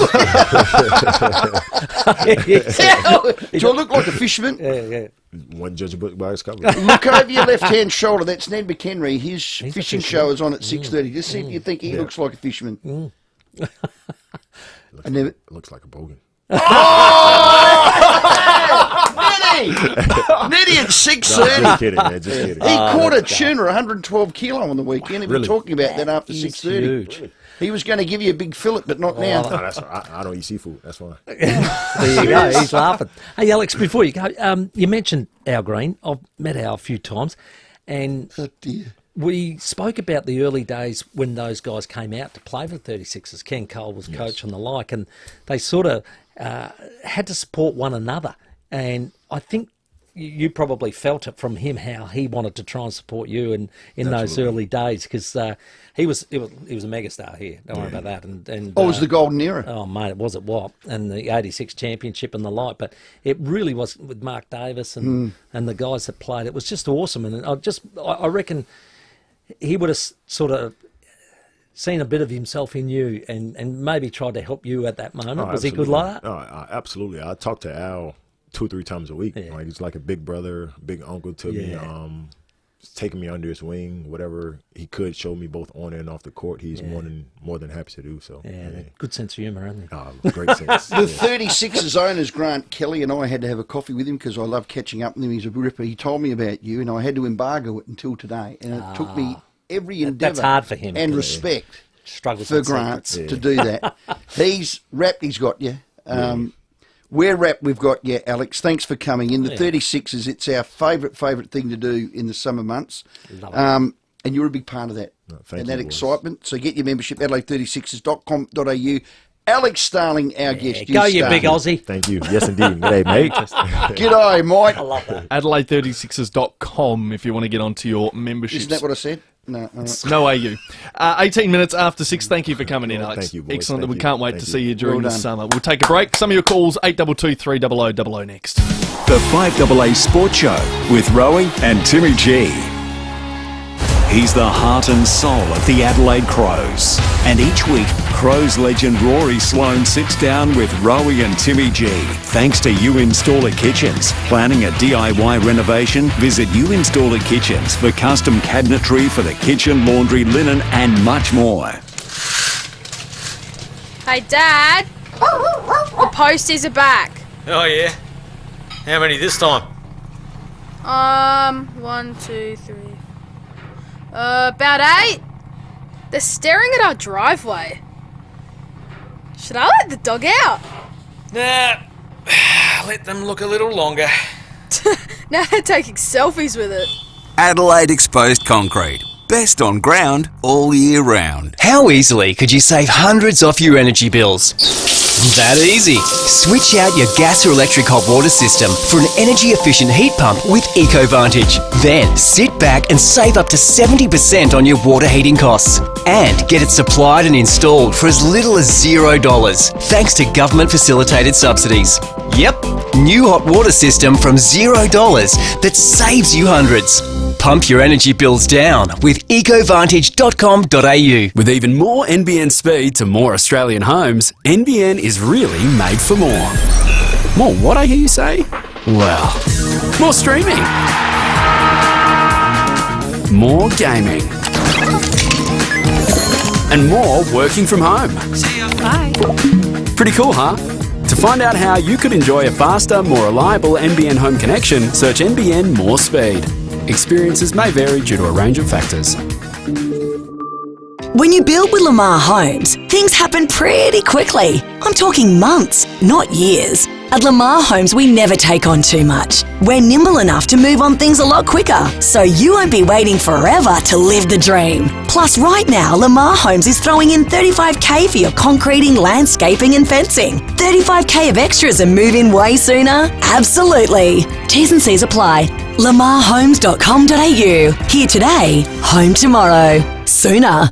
Do I look like a fisherman? Yeah. One judge a book by its cover. Look over your left-hand shoulder. That's Ned McHenry. His fishing show is on at 6:30. Just see if you think he looks like a fisherman. Looks like a bogan. Netty at 6:30. Just kidding, man. Just kidding. He caught a tuna, 112 kilo on the weekend. He was talking about that after 6:30. Huge. He was going to give you a big fillet, but not now. No, I don't eat seafood. That's why. There you go. He's laughing. Hey, Alex, before you go, you mentioned Al Green. I've met Al a few times, and we spoke about the early days when those guys came out to play for 36ers. Ken Cole was coach and the like, and they sort of had to support one another. And I think you probably felt it from him how he wanted to try and support you in those early days, because he was a megastar here. Don't worry about that. And what was the golden era? Oh mate, it was at what, and the '86 championship and the like. But it really was with Mark Davis and the guys that played. It was just awesome, and I reckon he would have sort of seen a bit of himself in you and maybe tried to help you at that moment. Was he good like that? Oh, absolutely. I talked to Al 2 or 3 times a week. Like, he's like a big brother, big uncle to me. Taking me under his wing, whatever he could show me both on and off the court, he's more than happy to do so. Good sense of humour, hasn't he? Great sense. The 36ers owners, Grant Kelly, and I had to have a coffee with him because I love catching up with him. He's a ripper. He told me about you, and I had to embargo it until today. And it took me every endeavour that's hard for him, and respect struggles for Grant to do that. He's wrapped. He's got you. We're wrapped. We've got you, Alex. Thanks for coming in. The 36ers, it's our favourite thing to do in the summer months. And you're a big part of that. Thank that you, excitement. So get your membership, adelaide36ers.com.au. Alex Starling, our guest. Go, you big Aussie. Thank you. Yes, indeed. G'day, mate. G'day, Mike. I love that. Adelaide36ers.com if you want to get onto your membership. Isn't that what I said? No. No AU. 18 minutes after 6. Thank you for coming in, Alex. Thank you, boys. Excellent. Thank we you. can't wait Thank to you. see you during Well the done. summer. We'll take a break. Some of your calls, 822 300 00 next. The FIVEAA Sports Show with Rowey and Timmy G. He's the heart and soul of the Adelaide Crows. And each week, Crows legend Rory Sloane sits down with Rowey and Timmy G. Thanks to You Installer Kitchens. Planning a DIY renovation? Visit You Installer Kitchens for custom cabinetry for the kitchen, laundry, linen and much more. Hey, Dad. The posties are back. Oh, yeah? How many this time? 1, 2, 3. About 8. They're staring at our driveway. Should I let the dog out? Nah, let them look a little longer. Now they're taking selfies with it. Adelaide Exposed Concrete. Best on ground all year round. How easily could you save hundreds off your energy bills? That easy. Switch out your gas or electric hot water system for an energy-efficient heat pump with EcoVantage. Then sit back and save up to 70% on your water heating costs. And get it supplied and installed for as little as $0, thanks to government-facilitated subsidies. Yep, new hot water system from $0 that saves you hundreds. Pump your energy bills down with ecovantage.com.au. With even more NBN speed to more Australian homes, NBN is really made for more. More what, I hear you say? Well, more streaming. More gaming. And more working from home. See ya. Bye. Pretty cool, huh? To find out how you could enjoy a faster, more reliable NBN home connection, search NBN More Speed. Experiences may vary due to a range of factors. When you build with Lamar Homes, things happen pretty quickly. I'm talking months, not years. At Lamar Homes, we never take on too much. We're nimble enough to move on things a lot quicker, so you won't be waiting forever to live the dream. Plus, right now, Lamar Homes is throwing in $35,000 for your concreting, landscaping and fencing. $35,000 of extras and move in way sooner? Absolutely. T's and C's apply. lamarhomes.com.au. Here today, home tomorrow. Sooner.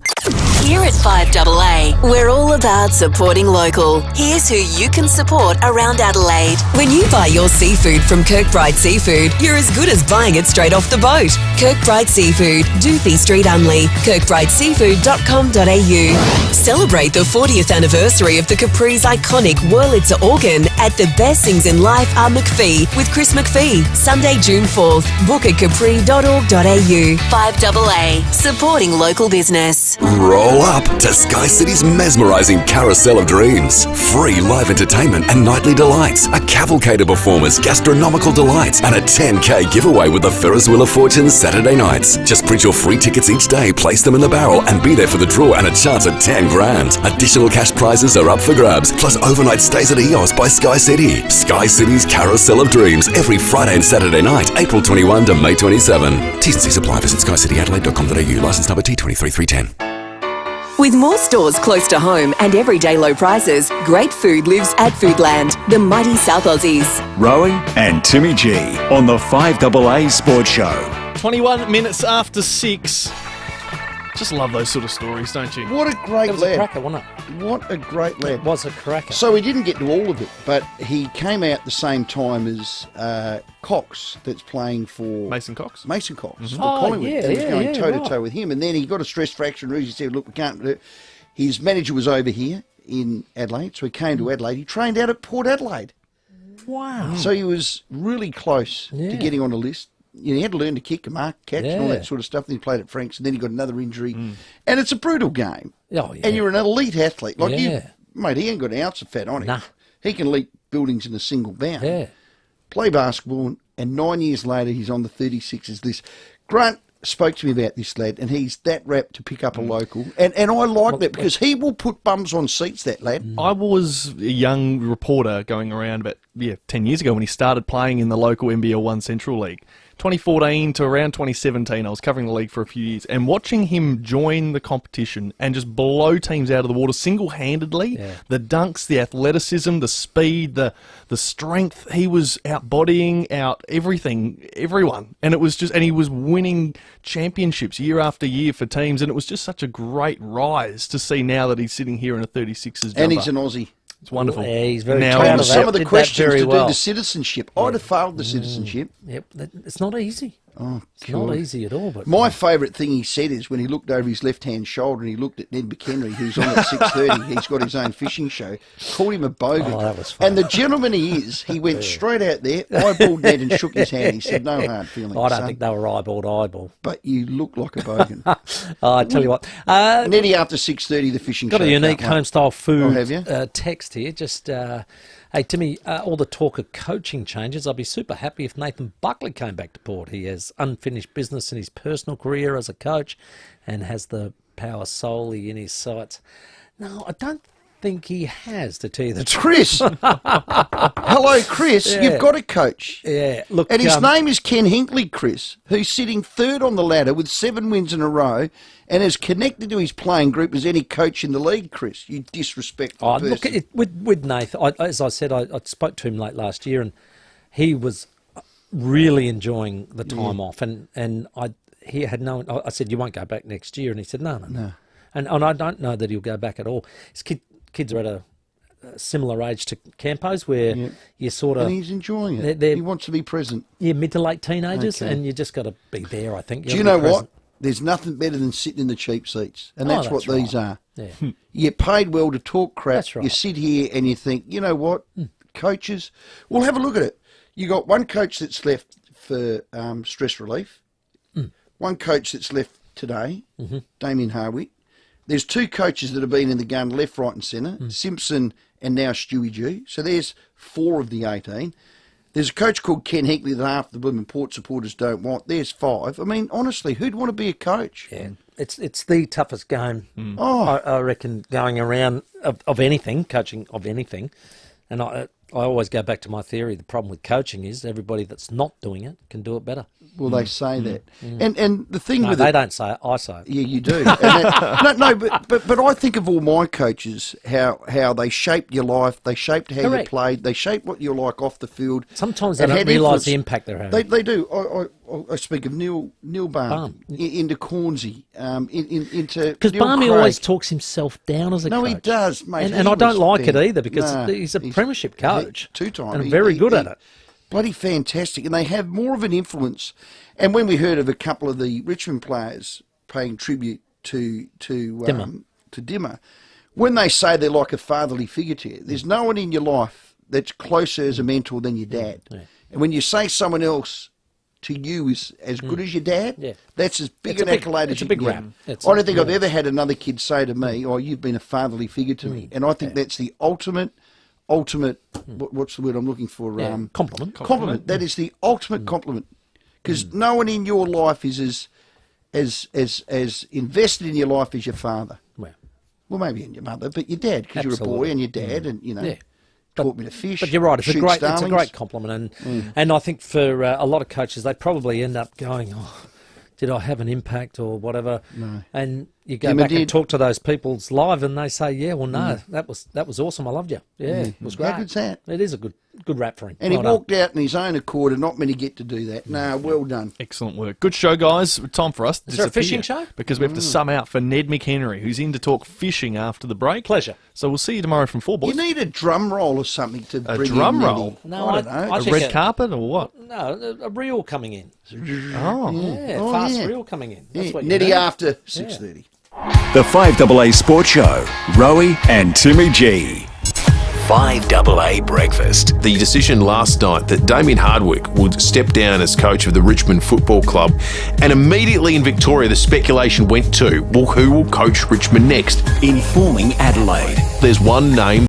Here at FIVEAA, we're all about supporting local. Here's who you can support around Adelaide. When you buy your seafood from Kirkbride Seafood, you're as good as buying it straight off the boat. Kirkbride Seafood, Doothy Street, Unley, kirkbrideseafood.com.au. Celebrate the 40th anniversary of the Capri's iconic Wurlitzer organ at The Best Things in Life Are McPhee with Chris McPhee, Sunday, June 4th. Book at capri.org.au. FIVEAA, supporting local business. Roll up to Sky City's mesmerising Carousel of Dreams. Free live entertainment and nightly delights, a cavalcade of performers, gastronomical delights, and a $10,000 giveaway with the Ferris Wheel of Fortune Saturday nights. Just print your free tickets each day, place them in the barrel, and be there for the draw and a chance at $10,000. Additional cash prizes are up for grabs, plus overnight stays at EOS by Sky City. Sky City's Carousel of Dreams, every Friday and Saturday night, April 21 to May 27. T's and C's apply. Visit skycityadelaide.com.au. Licence number T23310. With more stores close to home and everyday low prices, great food lives at Foodland, the mighty South Aussies. Rowey and Timmy G on the 5AA Sports Show. 21 minutes after 6. Just love those sort of stories, don't you? What a great That was lad. a cracker, wasn't it? What a great lad. It was a cracker. So he didn't get to all of it, but he came out the same time as Cox, that's playing for... Mason Cox? Mason Cox for Oh, Collingwood. yeah, and was yeah, going yeah, toe-to-toe right. with him. And then he got a stress fracture and Roosie said, look, we can't do it. His manager was over here in Adelaide, so he came to Adelaide. He trained out at Port Adelaide. Wow. So he was really close Yeah. to getting on a list. You know, he had to learn to kick, a mark, catch, and all Yeah. that sort of stuff. Then he played at Franks, and then he got another injury. And it's a brutal game. Oh, yeah. And you're an elite athlete. Like you, Yeah. mate, he ain't got an ounce of fat on him. Nah. He can leap buildings in a single bound. Yeah. Play basketball, and 9 years later, he's on the 36ers list. Grant spoke to me about this lad, and he's that rapt to pick up a local. And I like that because he will put bums on seats, that lad. I was a young reporter going around about 10 years ago when he started playing in the local NBL 1 Central League. 2014 to around 2017, I was covering the league for a few years, and watching him join the competition and just blow teams out of the water single-handedly, the dunks, the athleticism, the speed, the strength, he was out-bodying, out everyone, and it was just, and he was winning championships year after year for teams, and it was just such a great rise to see now that he's sitting here in a 36ers jumper. And he's an Aussie. It's wonderful. Yeah, he's very Now, proud of that. Some of the Did that questions very to well. do the citizenship. I'd have failed the citizenship. Yep, it's not easy. Oh, It's not easy at all. But My favourite thing he said is when he looked over his left-hand shoulder and he looked at Ned McHenry, who's on at 6:30. He's got his own fishing show. Called him a bogan. Oh, that was fun. And the gentleman he is, he went straight out there, eyeballed Ned and shook his hand. He said, no hard feelings, I don't son, think they were eyeball. but you look like a bogan. I tell you what. Neddy after 6:30, the fishing Got show. a unique can't wait. home-style food Oh, have you? text here. Just, hey, Timmy, all the talk of coaching changes, I'd be super happy if Nathan Buckley came back to Port. He has unfinished business in his personal career as a coach and has the power solely in his sights. No, I don't think he has, to tell you the It's truth. Chris. Hello, Chris. Yeah. You've got a coach. Yeah, look, And his name is Ken Hinkley, Chris, who's sitting third on the ladder with 7 wins in a row and as connected to his playing group as any coach in the league, Chris. You disrespectful person. Look, with Nathan, as I said, I spoke to him late last year, and he was really enjoying the time off, and he had no. I said, you won't go back next year, and he said, no. And I don't know that he'll go back at all. His kids are at a similar age to Campo's, where you sort of... And he's enjoying it. He wants to be present. Yeah, mid to late teenagers, Okay. and you just got to be there, I think. Do you know what? There's nothing better than sitting in the cheap seats. And that's what these are. Yeah. You get paid well to talk crap. That's right. You sit here and you think, you know what? Coaches, well, have a look at it. You got one coach that's left for stress relief. One coach that's left today, Damien Harwick. There's 2 coaches that have been in the gun left, right and centre, Simpson and now Stewie G. So there's 4 of the 18. There's a coach called Ken Hinkley that half the women Port supporters don't want. There's 5. I mean, honestly, who'd want to be a coach? Yeah, it's the toughest game, Oh. I reckon, going around of anything, coaching of anything. And I always go back to my theory. The problem with coaching is everybody that's not doing it can do it better. Well, they say that. And the thing No, with they it, don't say it. I say it. Yeah, you do. But I think of all my coaches, how they shaped your life, they shaped how Correct. you played, they shaped what you're like off the field. Sometimes they and don't had realise influence. the impact they're having. They do. I speak of Neil Barm, into Cornsey, into Because Neil Barmy Craig. always talks himself down as a coach. No, he does, mate. And He I don't was like it fan- either because No, he's a premiership coach. 2-time. And very good at it. Bloody fantastic. And they have more of an influence. And when we heard of a couple of the Richmond players paying tribute to Dimmer, when they say they're like a fatherly figure to you, there's no one in your life that's closer as a mentor than your dad. Yeah. And when you say someone else to you is as good as your dad, that's as big It's an a big- accolade it's as a you big can rap. get. It's I don't a- think I've yeah. ever had another kid say to me, "Oh, you've been a fatherly figure to me," and I think that's the ultimate. What's the word I'm looking for? Compliment. Compliment. That is the ultimate compliment, because no one in your life is as invested in your life as your father. Well, maybe in your mother, but your dad, because you're a boy Absolutely. and your dad, and taught me to fish. But you're right. It's a shoot great starlings. compliment, and I think for a lot of coaches, they probably end up going, "Oh, did I have an impact or whatever?" No. And you go Dimmer back did. and talk to those people's live, and they say, "Yeah, well, no, that was awesome. I loved you. Yeah, it was great. How good's that? It is a good rap for him." And he Well done. walked out in his own accord, and not many get to do that. No, well done. Excellent work. Good show, guys. Time for us to Is there a disappear, fishing show? because we have to sum out for Ned McHenry, who's in to talk fishing after the break. Pleasure. So we'll see you tomorrow from 4, boys. You need a drum roll or something to A bring drum in Neddy. roll? No, I don't know. I A think red carpet or what? No, a reel coming in. Oh. Yeah, Oh, fast yeah. reel coming in. That's Yeah, what you Neddy need. after 6:30. The 5AA Sports Show, Rowey and Timmy G. 5AA Breakfast. The decision last night that Damien Hardwick would step down as coach of the Richmond Football Club, and immediately in Victoria the speculation went to, well, who will coach Richmond next? Informing Adelaide. There's one name